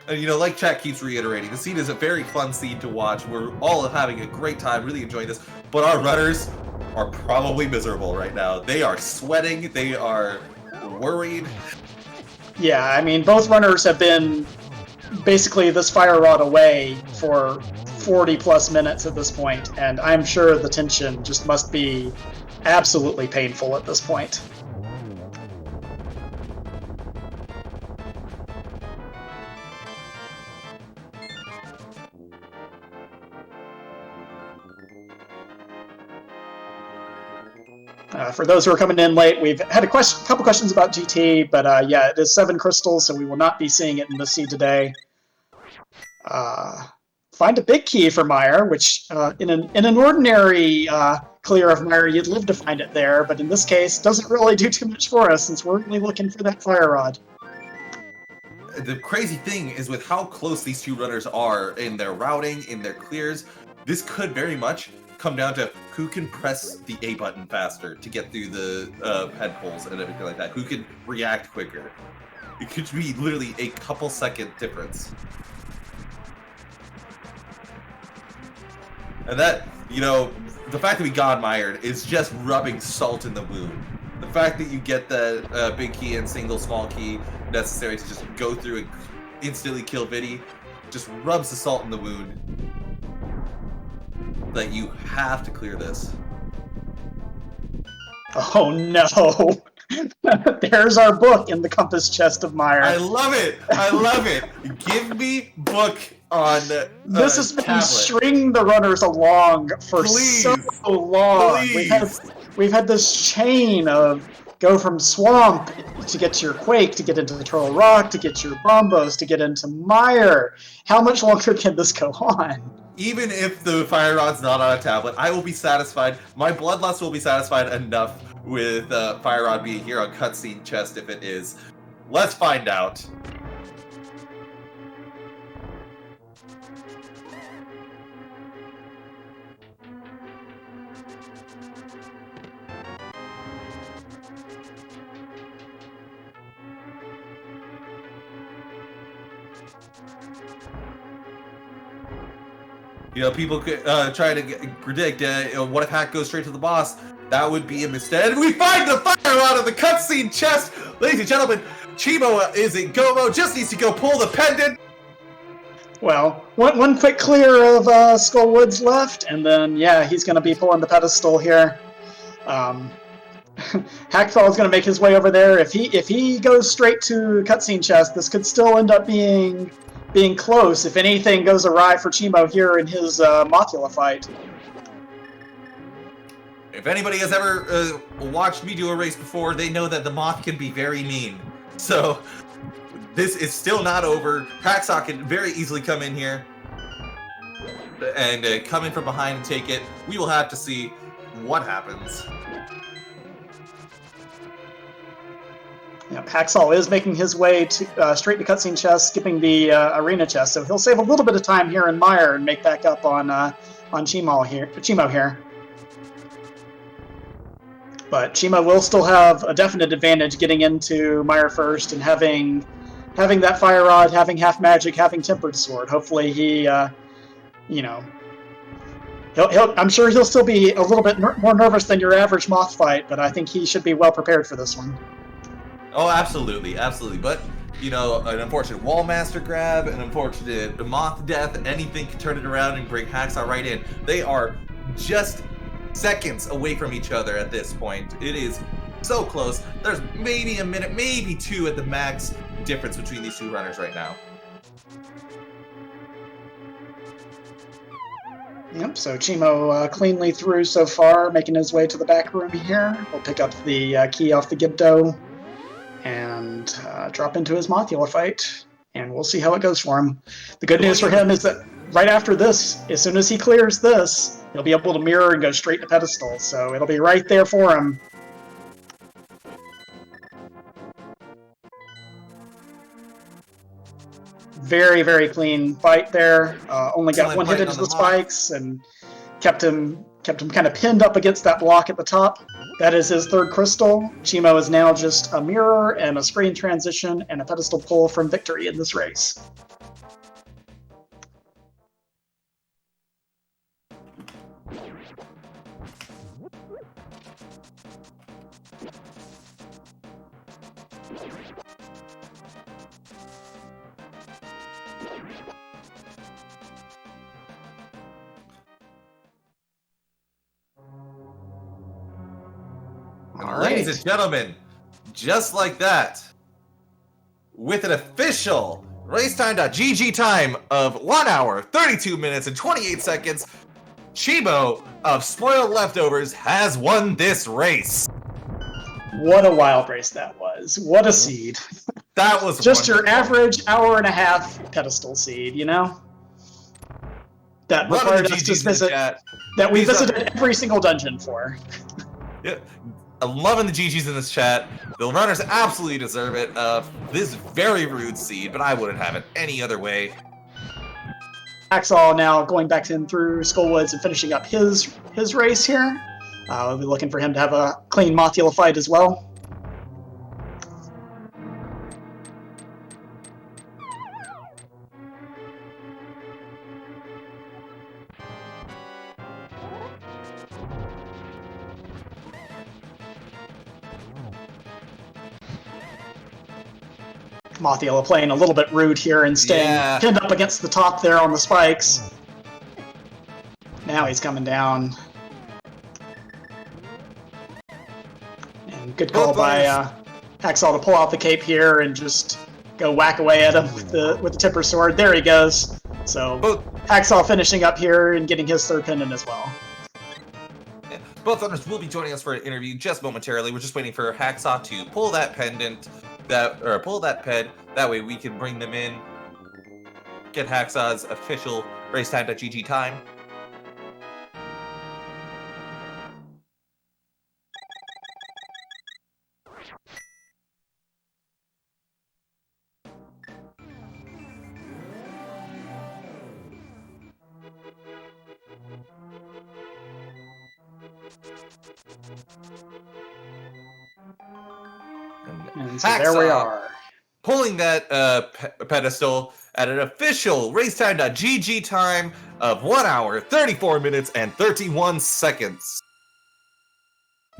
And you know, like chat keeps reiterating, the scene is a very fun scene to watch. We're all having a great time, really enjoying this. But our runners are probably miserable right now. They are sweating. They are worried. Yeah, I mean, both runners have been basically this fire rod away for 40 plus minutes at this point, and I'm sure the tension just must be absolutely painful at this point. For those who are coming in late, we've had a couple questions about GT, but yeah, it is 7 crystals, so we will not be seeing it in the seed today. Find a big key for Meyer, which in an ordinary clear of Meyer, you'd love to find it there, but in this case, doesn't really do too much for us since we're only looking for that fire rod. The crazy thing is with how close these two runners are in their routing, in their clears, this could very much come down to who can press the A button faster to get through the head pulls and everything like that. Who can react quicker. It could be literally a couple second difference. And that, you know, the fact that we got mired is just rubbing salt in the wound. The fact that you get the big key and single small key necessary to just go through and instantly kill Viddy just rubs the salt in the wound. That you have to clear this. Oh no! There's our book in the compass chest of Meyer. I love it! I love it! Give me book on this has been tablet. stringing the runners along for so long. Please. We've had this chain of go from swamp to get to your Quake, to get into the Turtle Rock, to get your Bombos, to get into Meyer. How much longer can this go on? Even if the fire rod's not on a tablet, I will be satisfied. My bloodlust will be satisfied enough with fire rod being here on cutscene chest if it is. Let's find out. You know, people could try to predict, what if Hack goes straight to the boss? That would be a mistake. And we find the fire rod of the cutscene chest! Ladies and gentlemen, Che4mo is in Go-Mo, just needs to go pull the pendant! Well, one quick clear of Skull Woods left, and then, yeah, he's going to be pulling the pedestal here. Hacksaw is going to make his way over there. If he goes straight to cutscene chest, this could still end up being close if anything goes awry for Che4mo here in his Mothula fight. If anybody has ever watched me do a race before, they know that the Moth can be very mean. So, this is still not over. Hacksaw can very easily come in here and come in from behind and take it. We will have to see what happens. Yeah, Hacksaw is making his way to straight to cutscene chest, skipping the arena chest, so he'll save a little bit of time here in Meyer and make back up on Che4mo here. But Che4mo will still have a definite advantage getting into Meyer first and having that fire rod, having half magic, having tempered sword. Hopefully he, I'm sure he'll still be a little bit more nervous than your average Moth fight, but I think he should be well prepared for this one. Oh, absolutely, absolutely. But, you know, an unfortunate Wall Master grab, an unfortunate Moth death, anything can turn it around and bring Hacksaw right in. They are just seconds away from each other at this point. It is so close. There's maybe a minute, maybe two at the max difference between these two runners right now. Yep, so Che4mo cleanly through so far, making his way to the back room here. We'll pick up the key off the Gibdo and drop into his Mothula fight, and we'll see how it goes for him. The good news for him is that right after this, as soon as he clears this, he'll be able to mirror and go straight to pedestal, so it'll be right there for him. Very, very clean fight there. Only got one hit into the spikes and kept him kind of pinned up against that block at the top. That is his third crystal. Che4mo is now just a mirror and a screen transition and a pedestal pull from victory in this race. Ladies and gentlemen, just like that, with an official racetime.gg time of 1 hour, 32 minutes, and 28 seconds, Che4mo of Spoiled Leftovers has won this race. What a wild race that was. What a seed. That was just wonderful. Your average hour and a half pedestal seed, you know? That required us to visit, that we visited every single dungeon for. Yeah. I'm loving the GGs in this chat. The runners absolutely deserve it. This very rude seed, but I wouldn't have it any other way. hacksaww now going back in through Skullwoods and finishing up his race here. We'll be looking for him to have a clean Mothula fight as well. Mothula playing a little bit rude here and staying pinned up against the top there on the spikes. Now he's coming down. And good call by hacksaww to pull out the cape here and just go whack away at him with the tipper sword. There he goes. So hacksaww finishing up here and getting his third pendant as well. Both runners will be joining us for an interview just momentarily. We're just waiting for hacksaww to pull that pendant. Pull that ped. That way we can bring them in. Get hacksaw's official racetime.gg time. And so there we are. Pulling that pedestal at an official racetime.gg time of 1 hour, 34 minutes, and 31 seconds.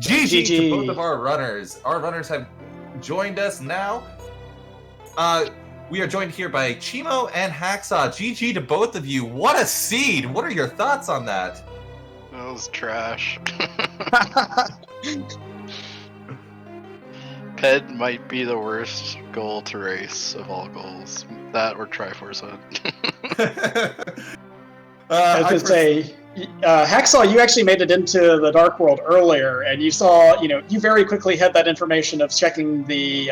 GG to both of our runners. Our runners have joined us now. We are joined here by Che4mo and hacksaww. GG to both of you. What a seed. What are your thoughts on that? That was trash. Ped might be the worst goal to race of all goals. That or Triforce Hunt. I was going to say, hacksaww, you actually made it into the Dark World earlier, and you saw, you very quickly had that information of checking the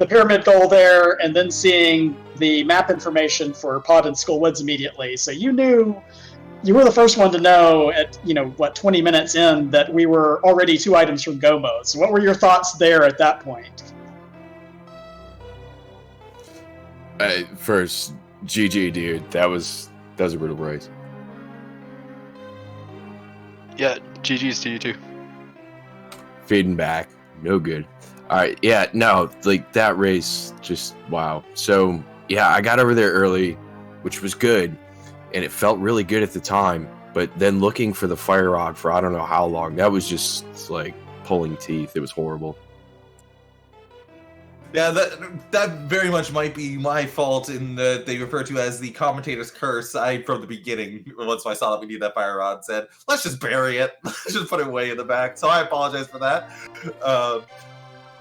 pyramid goal there, and then seeing the map information for Pod and Skullwoods immediately. So you knew. You were the first one to know at, 20 minutes in that we were already 2 items from go mode. So what were your thoughts there at that point? First, GG, dude. That was a brutal race. Yeah, GG's to you too. Fading back. No good. Alright, yeah, no, that race, just wow. So, yeah, I got over there early, which was good. And it felt really good at the time, but then looking for the fire rod for I don't know how long, that was just like pulling teeth. It was horrible. Yeah, that very much might be my fault in that they refer to as the commentator's curse. I, from the beginning, once I saw that we need that fire rod, said, let's just bury it. Let's just put it way in the back. So I apologize for that.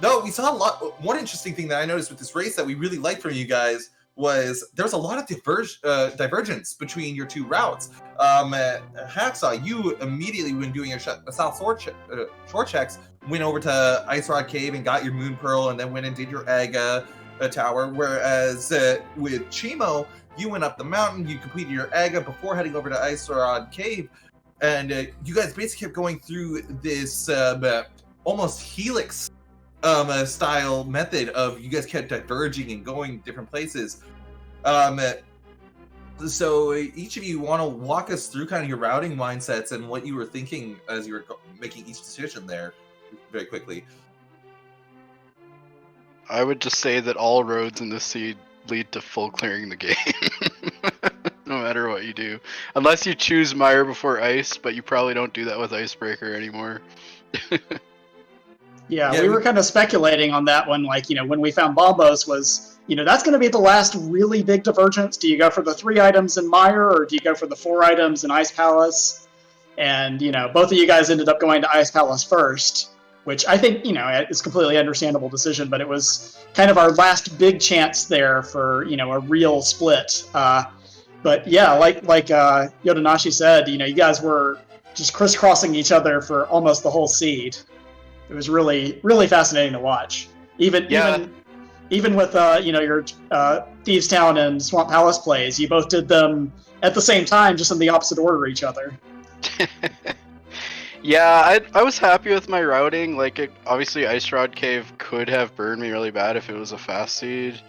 No, we saw a lot. One interesting thing that I noticed with this race that we really liked from you guys was there was a lot of divergence between your two routes. Hacksaw, you immediately, when doing your south shore checks, went over to Ice Rod Cave and got your Moon Pearl, and then went and did your egg tower. Whereas with Che4mo, you went up the mountain, you completed your egg before heading over to Ice Rod Cave, and you guys basically kept going through this almost helix style method of you guys kept diverging and going different places. So each of you want to walk us through kind of your routing mindsets and what you were thinking as you were making each decision there very quickly. I would just say that all roads in this seed lead to full clearing the game. No matter what you do. Unless you choose Mire before Ice, but you probably don't do that with Icebreaker anymore. Yeah, we were kind of speculating on that one, like, when we found Bombos was, that's going to be the last really big divergence. Do you go for the 3 items in Mire, or do you go for the 4 items in Ice Palace? And, both of you guys ended up going to Ice Palace first, which I think, is a completely understandable decision, but it was kind of our last big chance there for, a real split. But yeah, like Yodanashi said, you guys were just crisscrossing each other for almost the whole seed. It was really, really fascinating to watch. Even with your Thieves Town and Swamp Palace plays, you both did them at the same time, just in the opposite order of each other. Yeah, I was happy with my routing. Like, obviously, Ice Rod Cave could have burned me really bad if it was a fast seed.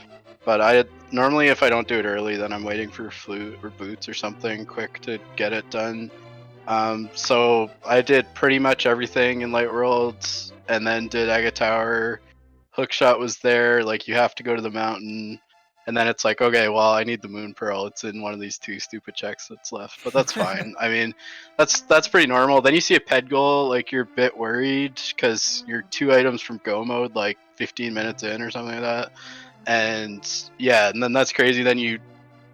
But normally, if I don't do it early, then I'm waiting for Flute or Boots or something quick to get it done. So I did pretty much everything in Light Worlds, and then did Aga Tower. Hookshot was there, like, you have to go to the mountain, and then it's like, okay, well, I need the Moon Pearl. It's in one of these 2 stupid checks that's left, but that's fine. I mean, that's pretty normal. Then you see a ped goal, like, you're a bit worried, because you're 2 items from go mode, like, 15 minutes in or something like that. And yeah, and then that's crazy. Then you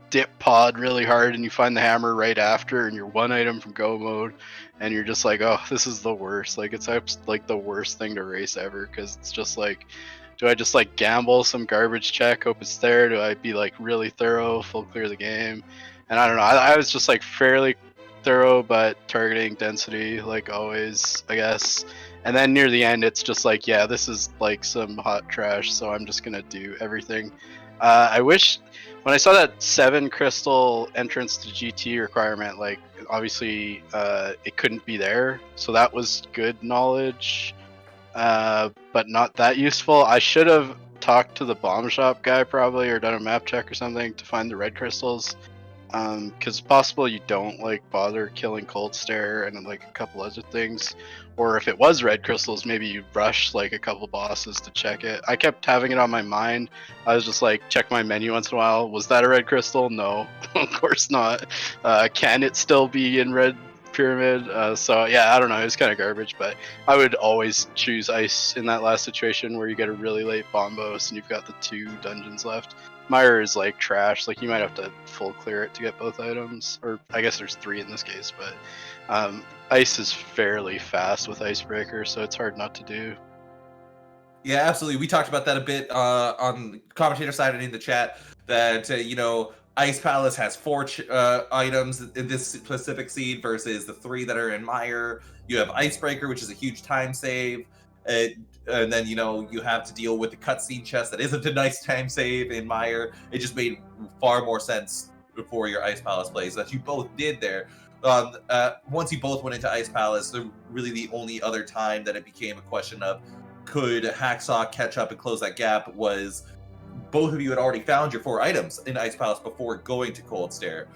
dip pod really hard and you find the hammer right after, and you're 1 item from go mode, and you're just like, oh, this is the worst. Like, it's like the worst thing to race ever, because it's just like, do I just like gamble some garbage check, hope it's there? Do I be like really thorough, full clear the game? And I don't know, I was just like fairly thorough, but targeting density like always, I guess. And then near the end, it's just like, yeah, this is like some hot trash, so I'm just gonna do everything. I wish, when I saw that 7 crystal entrance to GT requirement, like, obviously it couldn't be there, so that was good knowledge, but not that useful. I should have talked to the bomb shop guy probably, or done a map check or something to find the red crystals. Because it's possible you don't like bother killing Cold Stare and like a couple other things, or if it was red crystals, maybe you rush like a couple bosses to check it. I kept having it on my mind. I was just like, check my menu once in a while. Was that a red crystal? No, of course not. Can it still be in red pyramid? So yeah, I don't know. It was kind of garbage, but I would always choose Ice in that last situation where you get a really late bombos and you've got the 2 dungeons left. Mire is like trash, like you might have to full clear it to get both items, or I guess there's 3 in this case, but Ice is fairly fast with Icebreaker, so it's hard not to do. Yeah, absolutely. We talked about that a bit on the commentator side and in the chat, that Ice Palace has 4 items in this specific seed versus the 3 that are in Mire. You have Icebreaker, which is a huge time save. And then, you have to deal with the cutscene chest that isn't a nice time save in Mire. It just made far more sense for your Ice Palace plays that you both did there. Once you both went into Ice Palace, really the only other time that it became a question of could Hacksaw catch up and close that gap was both of you had already found your 4 items in Ice Palace before going to Cold Stare.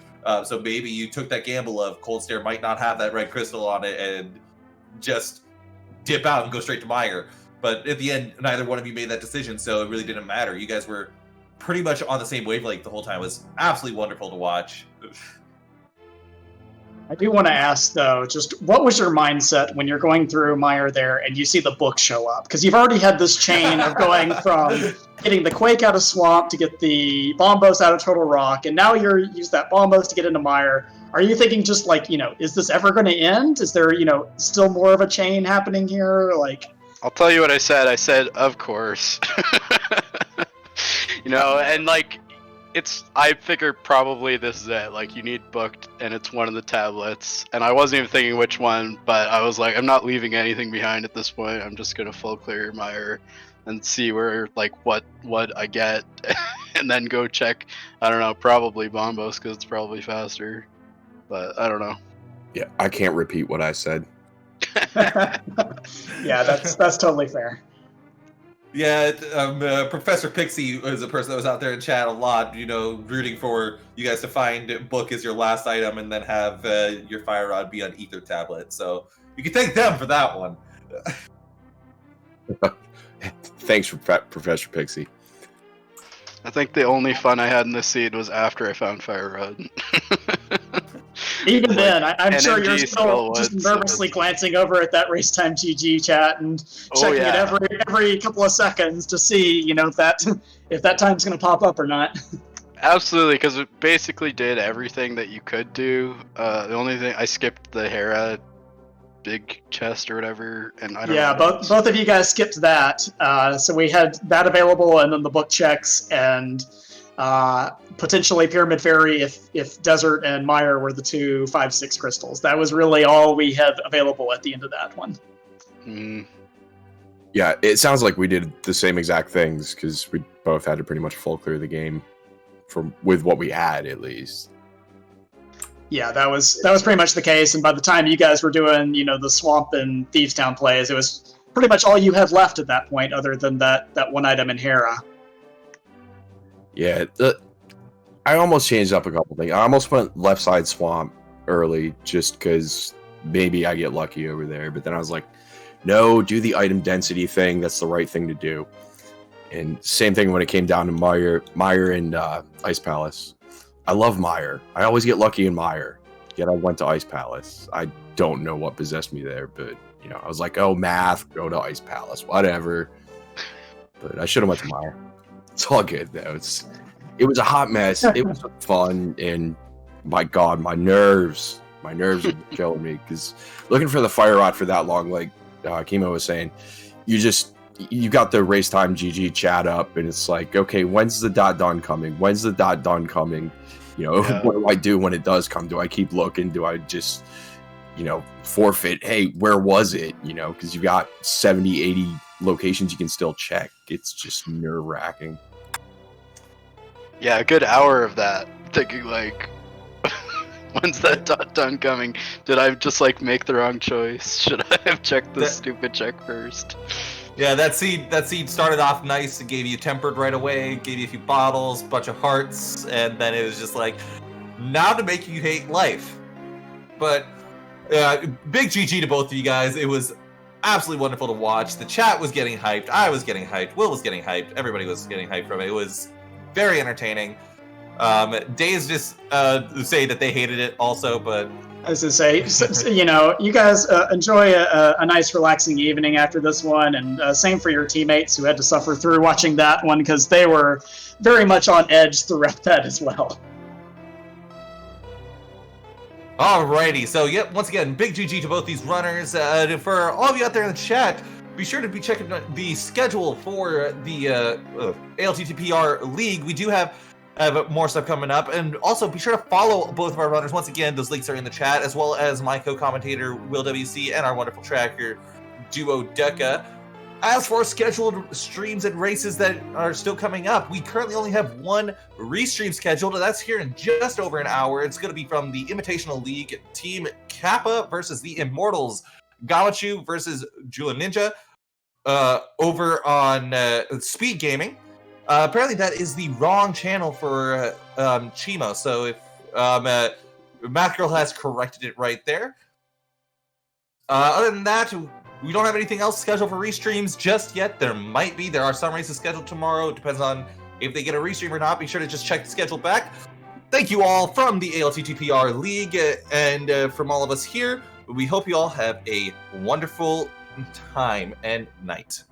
So maybe you took that gamble of Cold Stare might not have that red crystal on it and just dip out and go straight to Mire. But at the end, neither one of you made that decision, so it really didn't matter. You guys were pretty much on the same wavelength the whole time. It was absolutely wonderful to watch. I do want to ask, though, just what was your mindset when you're going through Mire there and you see the book show up? Because you've already had this chain of going from getting the Quake out of Swamp to get the Bombos out of Total Rock, and now you're use that Bombos to get into Mire. Are you thinking just like, is this ever going to end? Is there, still more of a chain happening here? Like, I'll tell you what I said. I said, of course. And like, I figured probably this is it. Like, you need booked, and it's one of the tablets. And I wasn't even thinking which one, but I was like, I'm not leaving anything behind at this point. I'm just gonna full clear Meyer and see where, like, what I get, and then go check. I don't know, probably Bombos because it's probably faster. But I don't know. Yeah, I can't repeat what I said. Yeah, that's totally fair. Yeah, Professor Pixie is a person that was out there in chat a lot, rooting for you guys to find book as your last item and then have your fire rod be on ether tablet. So you can thank them for that one. Thanks, Professor Pixie. I think the only fun I had in this seed was after I found Fire Rod. Even then, I'm sure you're NMG still still just was, nervously glancing over at that Race Time GG chat and checking it every couple of seconds to see, if that time's going to pop up or not. Absolutely, because it basically did everything that you could do. The only thing I skipped the Hera big chest or whatever, and I don't know. Both of you guys skipped that. So we had that available, and then the book checks, and potentially Pyramid Fairy if Desert and Meyer were the 2 5/6 crystals. That was really all we had available at the end of that one. Yeah, it sounds like we did the same exact things because we both had to pretty much full clear the game with what we had, at least. Yeah, that was pretty much the case. And by the time you guys were doing, the Swamp and Thieves Town plays, it was pretty much all you had left at that point, other than that one item in Hera. Yeah, I almost changed up a couple things. I almost went left side Swamp early just because maybe I get lucky over there. But then I was like, no, do the item density thing. That's the right thing to do. And same thing when it came down to Meyer and Ice Palace. I love Meyer. I always get lucky in Meyer. Yet I went to Ice Palace. I don't know what possessed me there, but I was like, oh, math, go to Ice Palace, whatever. But I should have went to Meyer. It's all good though. It was a hot mess. It was fun, and my God, my nerves were killing me because looking for the fire rod for that long, like Che4mo was saying, you got the Race Time GG chat up, and it's like, okay, when's the .done coming? When's the .done coming? What do I do when it does come? Do I keep looking? Do I just, forfeit? Hey, where was it? Because you've got 70, 80 locations you can still check. It's just nerve-wracking. Yeah, a good hour of that, thinking like, when's that .done coming? Did I just make the wrong choice? Should I have checked this stupid check first? Yeah, that seed started off nice. It gave you tempered right away, gave you a few bottles, bunch of hearts, and then it was just like, now to make you hate life. But big GG to both of you guys. It was absolutely wonderful to watch. The chat was getting hyped. I was getting hyped. Will was getting hyped. Everybody was getting hyped from it. It was very entertaining. Days just say that they hated it also, but I was going to say, you guys enjoy a nice relaxing evening after this one, and same for your teammates who had to suffer through watching that one because they were very much on edge throughout that as well. Alrighty, so yep, once again, big GG to both these runners. For all of you out there in the chat, be sure to be checking the schedule for the ALTTPR League. We do have more stuff coming up, and also be sure to follow both of our runners. Once again, those links are in the chat, as well as my co-commentator Will WC and our wonderful tracker Duo Deca. As for scheduled streams and races that are still coming up, we currently only have one restream scheduled, and that's here in just over an hour. It's going to be from the Invitational League, Team Kappa versus the Immortals, Gamachu versus Jula Ninja, over on Speed Gaming. Apparently that is the wrong channel for Che4mo, so if Math Girl has corrected it right there. Other than that, we don't have anything else scheduled for restreams just yet. There are some races scheduled tomorrow. It depends on if they get a restream or not. Be sure to just check the schedule back. Thank you all from the ALTTPR League and from all of us here. We hope you all have a wonderful time and night.